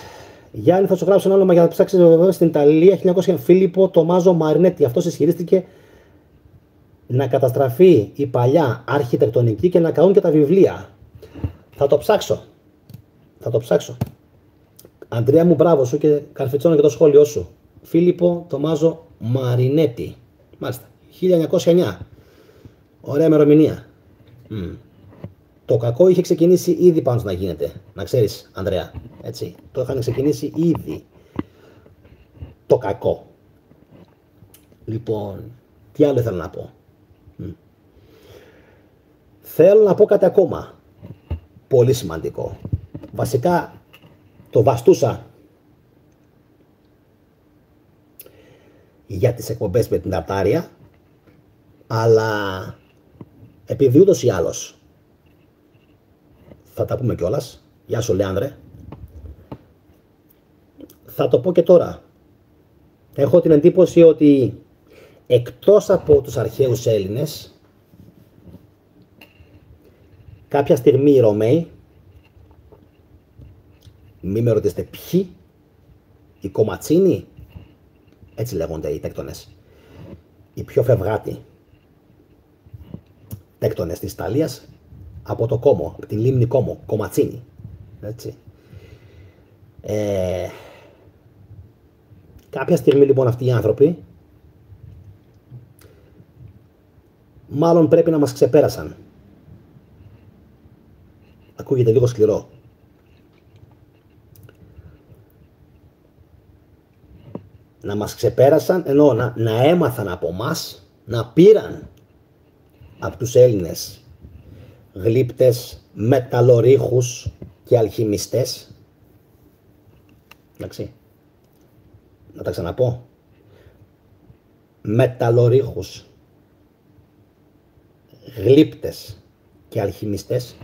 Γιάννη, θα σου γράψω ένα όνομα για να ψάξεις στην Ιταλία. 1900 Φίλιππο Τομάζο Μαρινέτη. Αυτός ισχυρίστηκε να καταστραφεί η παλιά αρχιτεκτονική και να καούν και τα βιβλία. Θα το ψάξω. Αντρέα μου, μπράβο σου και καρφιτσώνω και το σχόλιο σου. Φίλιππο Τομάζο Μαρινέτη. Μάλιστα. 1909. Ωραία ημερομηνία. Το κακό είχε ξεκινήσει ήδη πάνω να γίνεται. Να ξέρεις, Ανδρέα. Έτσι. Το είχαν ξεκινήσει ήδη. Το κακό. Λοιπόν, τι άλλο ήθελα να πω. Θέλω να πω κάτι ακόμα. Πολύ σημαντικό. Βασικά, το βαστούσα για τις εκπομπές με την Ταρτάρια, αλλά επειδή ούτως ή άλλως θα τα πούμε κιόλας. Γεια σου Λεάνδρε. Θα το πω και τώρα. Έχω την εντύπωση ότι εκτός από τους αρχαίους Έλληνες, κάποια στιγμή οι Ρωμαίοι, μη με ρωτήσετε ποιοι, οι Κοματσίνοι, έτσι λέγονται οι τέκτονες, οι πιο φευγάτοι τέκτονες της Ιταλίας, από το Κόμο, από την λίμνη Κόμο, Κοματσίνοι, έτσι. Ε, κάποια στιγμή λοιπόν αυτοί οι άνθρωποι μάλλον πρέπει να μας ξεπέρασαν. Ακούγεται λίγο σκληρό. Να μας ξεπέρασαν, ενώ να έμαθαν από μας, να πήραν από τους Έλληνες γλύπτες, μεταλλορίχους και αλχημιστές. Εντάξει. Να τα ξαναπώ. Μεταλλορίχους, γλύπτες και αλχημιστές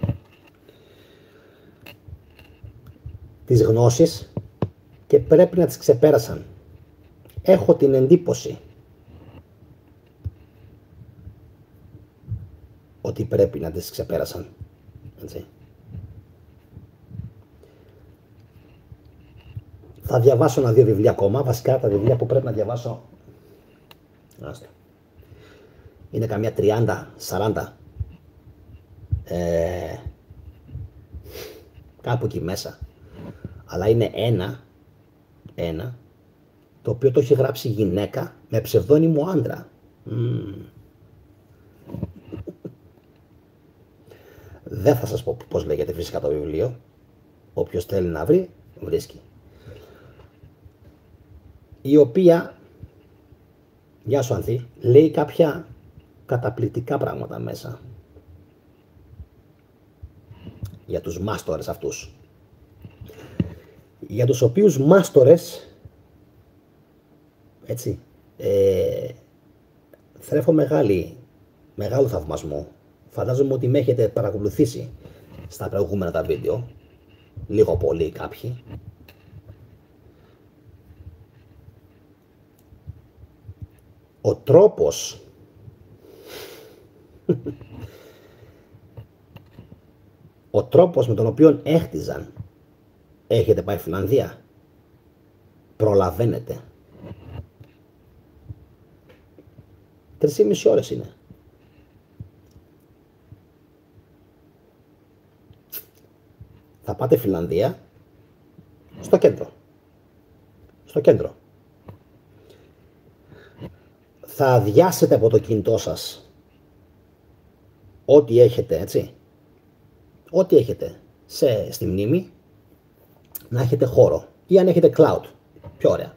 της γνώσης και πρέπει να τις ξεπέρασαν. Έχω την εντύπωση ότι πρέπει να τις ξεπέρασαν. Έτσι. Θα διαβάσω ένα-δύο βιβλία ακόμα, βασικά τα βιβλία που πρέπει να διαβάσω. Είναι καμιά 30-40. Κάπου εκεί μέσα. Αλλά είναι ένα, το οποίο το έχει γράψει γυναίκα με ψευδόνυμο άντρα. Δεν θα σας πω πώς λέγεται φυσικά το βιβλίο. Όποιος θέλει να βρει, βρίσκει. Η οποία, γεια σου Ανθή, λέει κάποια καταπληκτικά πράγματα μέσα. Για τους μάστορες αυτούς. Για τους οποίους μάστορες, έτσι, θρέφω μεγάλο θαυμασμό. Φαντάζομαι ότι με έχετε παρακολουθήσει στα προηγούμενα τα βίντεο, λίγο πολύ κάποιοι. Ο τρόπος με τον οποίο έχτιζαν. Έχετε πάει Φιλανδία? Προλαβαίνετε. 3,5 ώρες είναι. Θα πάτε Φιλανδία, στο κέντρο. Στο κέντρο. Θα αδειάσετε από το κινητό σας ό,τι έχετε, έτσι. Ό,τι έχετε στη μνήμη, να έχετε χώρο. Ή αν έχετε cloud. Πιο ωραία.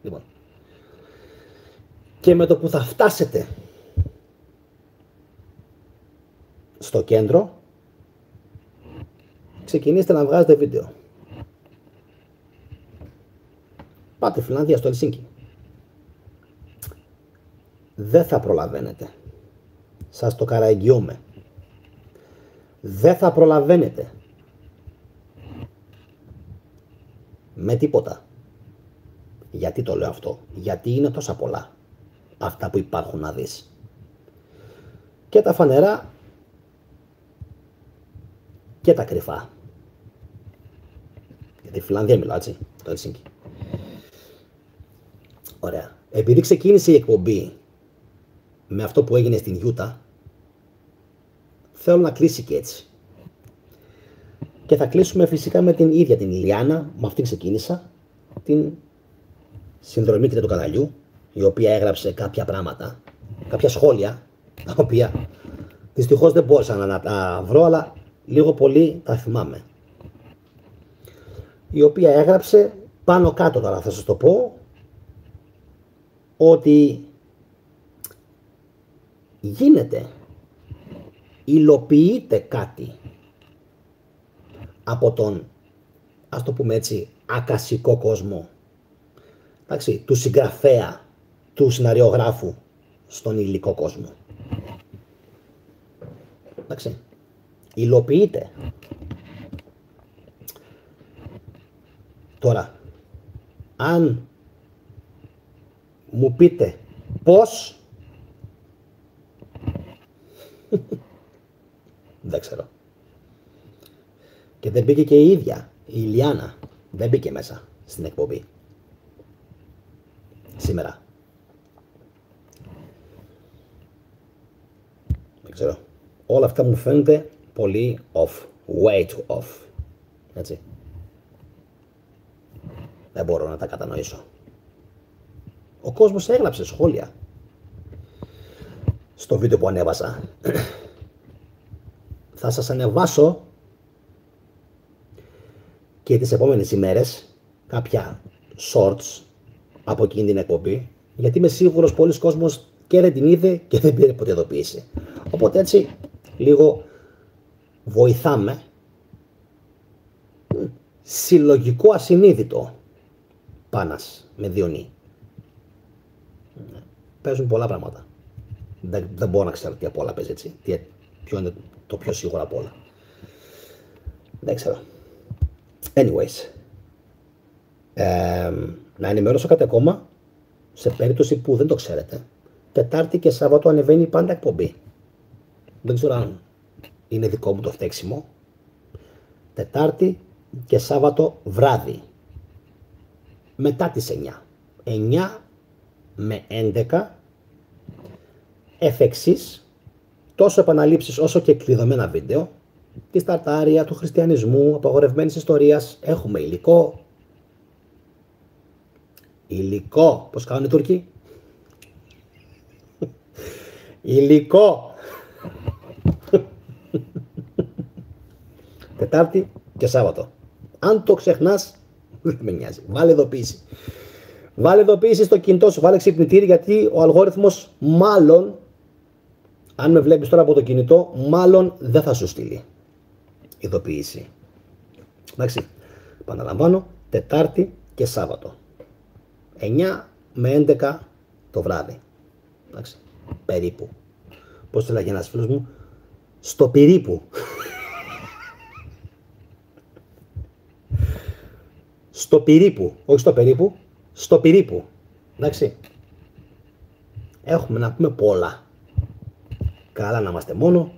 Λοιπόν. Και με το που θα φτάσετε στο κέντρο, ξεκινήστε να βγάζετε βίντεο. Πάτε Φιλανδία, στο Ελσίνκι. Δεν θα προλαβαίνετε. Σας το καραεγγιώμαι. Δεν θα προλαβαίνετε. Με τίποτα. Γιατί το λέω αυτό? Γιατί είναι τόσα πολλά αυτά που υπάρχουν να δεις. Και τα φανερά και τα κρυφά. Γιατί Φιλανδία μιλάω, έτσι, το Ελσίνκι. Ωραία. Επειδή ξεκίνησε η εκπομπή με αυτό που έγινε στην Γιούτα, θέλω να κλείσει και έτσι. Και θα κλείσουμε φυσικά με την ίδια την Ηλιάνα, με αυτή ξεκίνησα, την συνδρομήτρια του καναλιού, η οποία έγραψε κάποια πράγματα, κάποια σχόλια, τα οποία δυστυχώς δεν μπόρεσα να τα βρω, αλλά λίγο πολύ τα θυμάμαι. Η οποία έγραψε πάνω κάτω, τώρα θα σας το πω, ότι γίνεται, υλοποιείται κάτι από τον, ας το πούμε έτσι, ακασικό κόσμο, εντάξει, του συγγραφέα, του σεναριογράφου στον υλικό κόσμο. Εντάξει, υλοποιείται. Τώρα, αν μου πείτε πώς, δεν ξέρω. Και δεν μπήκε και η ίδια, η Ηλιάνα, δεν μπήκε μέσα στην εκπομπή σήμερα. Δεν ξέρω. Όλα αυτά μου φαίνονται πολύ off, way too off. Έτσι. Δεν μπορώ να τα κατανοήσω. Ο κόσμος έγραψε σχόλια στο βίντεο που ανέβασα. Θα σας ανεβάσω και τις επόμενες ημέρες κάποια shorts από εκείνη την εκπομπή, γιατί είμαι σίγουρος πολλοί κόσμος και δεν την είδε και δεν πήρε ποτέ ειδοποίηση. Οπότε έτσι λίγο βοηθάμε. Συλλογικό ασυνείδητο. Πάνας με Διονύ. Παίζουν πολλά πράγματα. Δεν μπορώ να ξέρω τι από όλα παίζει έτσι. Ποιο είναι το πιο σίγουρο από όλα. Δεν ξέρω. Anyways. Να ενημερώσω κάτι ακόμα, σε περίπτωση που δεν το ξέρετε. Τετάρτη και Σάββατο ανεβαίνει πάντα εκπομπή. Δεν ξέρω αν είναι δικό μου το φταίξιμο. Τετάρτη και Σάββατο βράδυ. Μετά τις 9. 9 με 11. Εφ' εξής, τόσο επαναλήψεις όσο και κλειδωμένα βίντεο. Τη Ταρτάρια, του χριστιανισμού, απαγορευμένης ιστορίας. Έχουμε υλικό. Υλικό. Πώς κάνουν οι Τούρκοι? Υλικό. Τετάρτη και Σάββατο. Αν το ξεχνάς, δεν με νοιάζει. Βάλε ειδοποίηση. Βάλε ειδοποίηση στο κινητό σου. Βάλε ξυπνητήρι, γιατί ο αλγόριθμος μάλλον, αν με βλέπεις τώρα από το κινητό, μάλλον δεν θα σου στείλει ειδοποίηση. Εντάξει. Επαναλαμβάνω, Τετάρτη και Σάββατο. 9 με 11 το βράδυ. Εντάξει. Περίπου. Πώς το λέγει ένας φίλος μου? Στο περίπου. Στο περίπου. Όχι στο περίπου. Στο περίπου. Εντάξει. Έχουμε να πούμε πολλά. Καλά να είμαστε μόνο.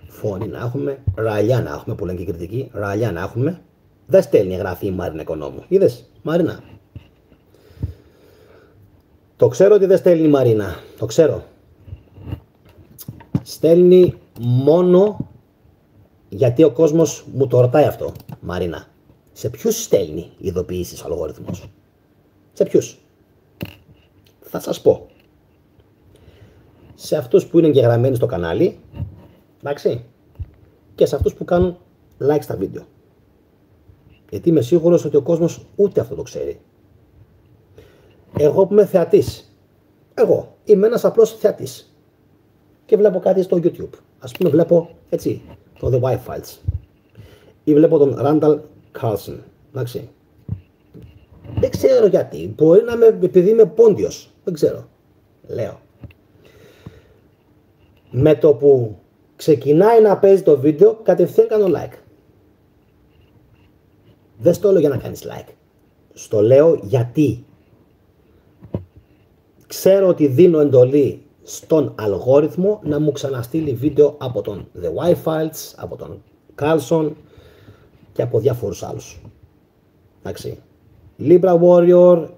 Φωνή να έχουμε. Ραλιά να έχουμε που λένε και κριτική. Ραλιά να έχουμε. Δεν στέλνει γραφή η Μαρίνα Οικονόμου. Είδες, Μαρίνα? Το ξέρω ότι δεν στέλνει η Μαρίνα. Το ξέρω. Στέλνει μόνο γιατί ο κόσμος μου το ρωτάει αυτό, Μαρίνα. Σε ποιους στέλνει ειδοποιήσεις ο αλγόριθμος? Σε ποιους? Θα σας πω. Σε αυτούς που είναι εγγεγραμμένοι στο κανάλι, εντάξει, και σε αυτούς που κάνουν like στα βίντεο. Γιατί είμαι σίγουρος ότι ο κόσμος ούτε αυτό το ξέρει. Εγώ που είμαι θεατής, εγώ είμαι ένας απλός θεατής και βλέπω κάτι στο YouTube. Ας πούμε βλέπω έτσι το The White Files ή βλέπω τον Randall Carlson, εντάξει. Δεν ξέρω γιατί, μπορεί να είμαι επειδή είμαι πόντιος, δεν ξέρω, λέω. Με το που ξεκινάει να παίζει το βίντεο, κατευθείαν κάνω like. Δεν στο λέω για να κάνεις like. Στο λέω γιατί ξέρω ότι δίνω εντολή στον αλγόριθμο να μου ξαναστείλει βίντεο από τον The White Files, από τον Carlson και από διάφορους άλλους. Εντάξει. Libra Warrior,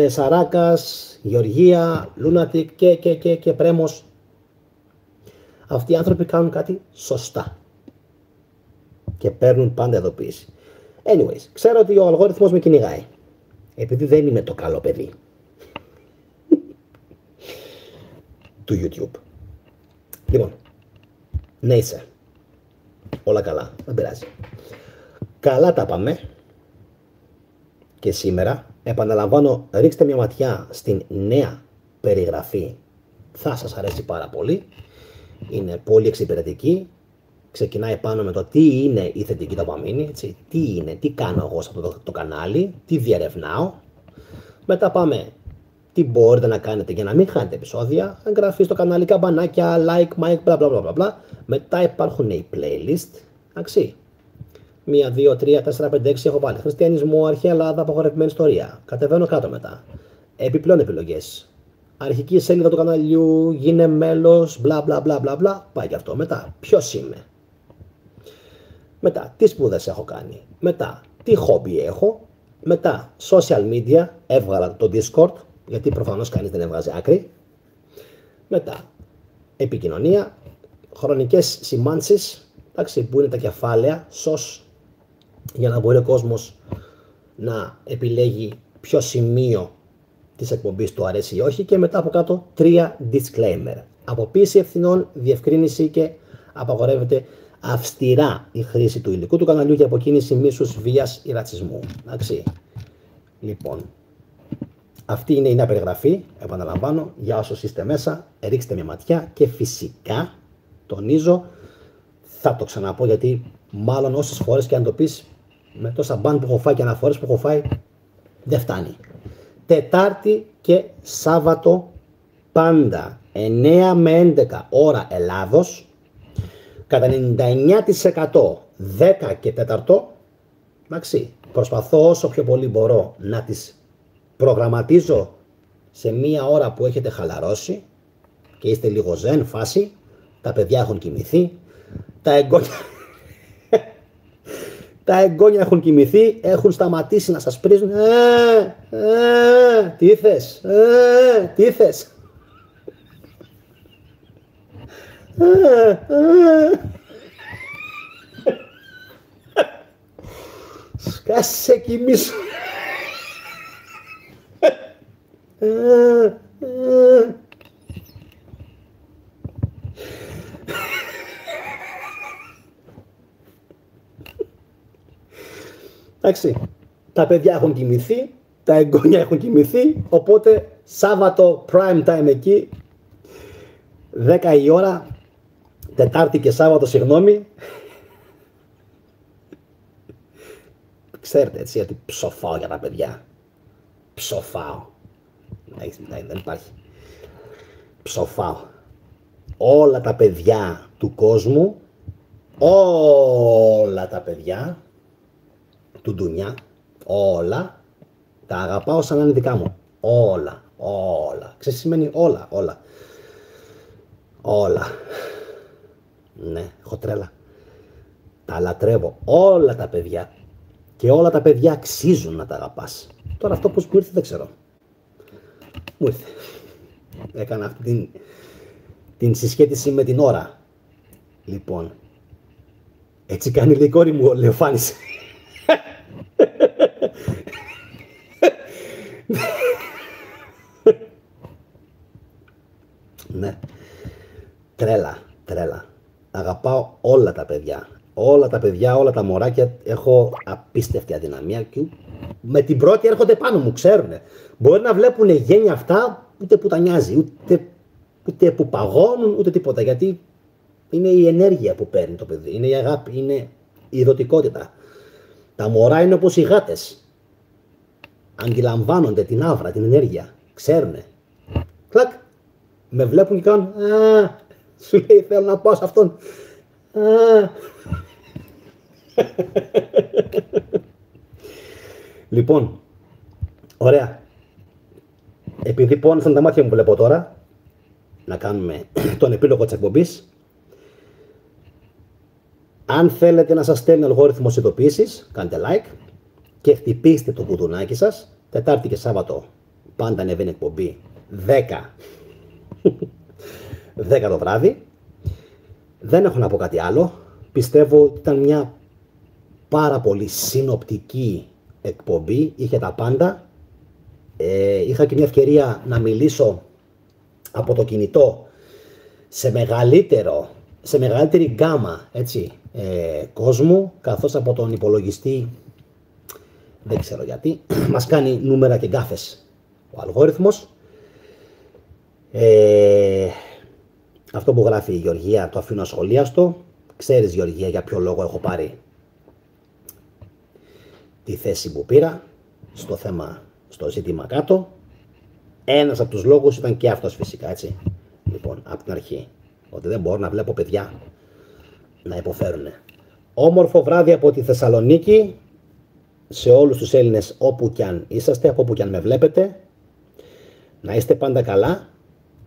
Σαράκας, Γεωργία, Lunatic και Πρέμος. Αυτοί οι άνθρωποι κάνουν κάτι σωστά και παίρνουν πάντα ειδοποίηση. Anyways, ξέρω ότι ο αλγόριθμος με κυνηγάει επειδή δεν είμαι το καλό παιδί του YouTube. Λοιπόν, ναι είσαι. Όλα καλά, δεν πειράζει. Καλά τα πάμε. Και σήμερα, επαναλαμβάνω, ρίξτε μια ματιά στην νέα περιγραφή. Θα σας αρέσει πάρα πολύ. Είναι πολύ εξυπηρετική. Ξεκινάει πάνω με το τι είναι η θετική δοπαμίνη, έτσι, τι είναι, τι κάνω εγώ σε αυτό το κανάλι, τι διερευνάω. Μετά πάμε τι μπορείτε να κάνετε για να μην χάνετε επεισόδια, εγγραφή στο κανάλι, καμπανάκια, like, mic, bla bla bla bla. Μετά υπάρχουν οι playlist, εντάξει. 1, 2, 3, 4, 5, 6 έχω βάλει. Χριστιανισμό, αρχαία Ελλάδα, απαγορευμένη ιστορία. Κατεβαίνω κάτω μετά. Επιπλέον επιλογές. Αρχική σελίδα του καναλιού, γίνε μέλος, bla bla bla bla bla. Πάει και αυτό. Μετά, ποιος είμαι. Μετά, τι σπουδές έχω κάνει. Μετά, τι χόμπι έχω. Μετά, social media, έβγαλα το Discord, γιατί προφανώς κανείς δεν έβγαζε άκρη. Μετά, επικοινωνία, χρονικές σημάνσεις, εντάξει, που είναι τα κεφάλαια, για να μπορεί ο κόσμος να επιλέγει ποιο σημείο της εκπομπής του αρέσει ή όχι και μετά από κάτω 3 disclaimer. Αποποίηση ευθυνών, διευκρίνηση και απαγορεύεται αυστηρά η χρήση του υλικού του καναλιού για αποκίνηση μίσους, βίας ή ρατσισμού. Εντάξει. Λοιπόν, αυτή είναι η νέα περιγραφή, επαναλαμβάνω, για όσους είστε μέσα, ρίξτε μια ματιά και φυσικά, τονίζω, θα το ξαναπώ γιατί μάλλον όσες φορές και αν το πεις, με τόσα μπαν που έχω φάει και αναφορές που έχω φάει, δεν φτάνει. Τετάρτη και Σάββατο πάντα 9 με 11 ώρα Ελλάδος, κατά 99% 10 και 4, εντάξει, προσπαθώ όσο πιο πολύ μπορώ να τις προγραμματίζω σε μία ώρα που έχετε χαλαρώσει και είστε λίγο ζεν φάση, τα παιδιά έχουν κοιμηθεί, τα εγγόνια έχουν κοιμηθεί, έχουν σταματήσει να σας πρίζουν. Τι θες, τι θες. Σκάσε κοιμήσου. Εντάξει, τα παιδιά έχουν κοιμηθεί, τα εγγόνια έχουν κοιμηθεί, οπότε Σάββατο prime time εκεί, 10 η ώρα, Τετάρτη και Σάββατο, συγγνώμη. Ξέρετε έτσι, γιατί ψοφάω για τα παιδιά. Ψοφάω. Δεν υπάρχει. Ψοφάω. Όλα τα παιδιά του κόσμου, όλα τα παιδιά του ντουνιά, όλα, τα αγαπάω σαν να είναι δικά μου. Όλα, όλα. Ξέρεις τι σημαίνει όλα, όλα. Όλα. Ναι, έχω τρέλα. Τα λατρεύω. Όλα τα παιδιά. Και όλα τα παιδιά αξίζουν να τα αγαπάς. Τώρα αυτό πώς μου ήρθε δεν ξέρω. Μου ήρθε. Έκανα αυτή την συσχέτιση με την ώρα. Λοιπόν. Έτσι κάνει η κόρη μου, Λεοφάνης. Ναι. Τρέλα, τρέλα. Αγαπάω όλα τα παιδιά. Όλα τα παιδιά, όλα τα μωράκια, έχω απίστευτη αδυναμία και με την πρώτη έρχονται πάνω μου, ξέρουνε. Μπορεί να βλέπουν γένια αυτά, ούτε που τα νοιάζει, ούτε που παγώνουν, ούτε τίποτα. Γιατί είναι η ενέργεια που παίρνει το παιδί, είναι η αγάπη, είναι η ειδωτικότητα. Τα μωρά είναι όπως οι γάτες. Αντιλαμβάνονται την άβρα, την ενέργεια, ξέρουνε. Κλακ, με βλέπουν και κάνουν, σου λέει θέλω να πάω σε αυτόν. Λοιπόν, ωραία. Επειδή πόνεσαν τα μάτια μου που βλέπω τώρα, να κάνουμε τον επίλογο της εκπομπής. Αν θέλετε να σας στέλνει ο αλγόριθμος ειδοποίησης, κάντε like και χτυπήστε το κουδουνάκι σας. Τετάρτη και Σάββατο πάντα ανεβαίνει εκπομπή 10 το βράδυ. Δεν έχω να πω κάτι άλλο. Πιστεύω ότι ήταν μια πάρα πολύ συνοπτική εκπομπή. Είχε τα πάντα. Είχα και μια ευκαιρία να μιλήσω από το κινητό σε μεγαλύτερη γκάμα, έτσι, κόσμου, καθώς από τον υπολογιστή, δεν ξέρω γιατί, μας κάνει νούμερα και γκάφες ο αλγόριθμος. Αυτό που γράφει η Γεωργία το αφήνω ασχολίαστο. Ξέρεις, Γεωργία, για ποιο λόγο έχω πάρει τη θέση που πήρα στο θέμα, στο ζήτημα κάτω. Ένας από τους λόγους ήταν και αυτός φυσικά, έτσι. Λοιπόν, από την αρχή, ότι δεν μπορώ να βλέπω παιδιά να υποφέρουνε. Όμορφο βράδυ από τη Θεσσαλονίκη σε όλους τους Έλληνες όπου κι αν είσαστε, από όπου κι αν με βλέπετε. Να είστε πάντα καλά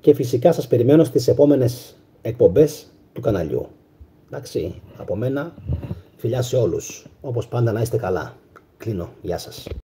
και φυσικά σας περιμένω στις επόμενες εκπομπές του καναλιού. Εντάξει, από μένα φιλιά σε όλους. Όπως πάντα να είστε καλά. Κλείνω. Γεια σας.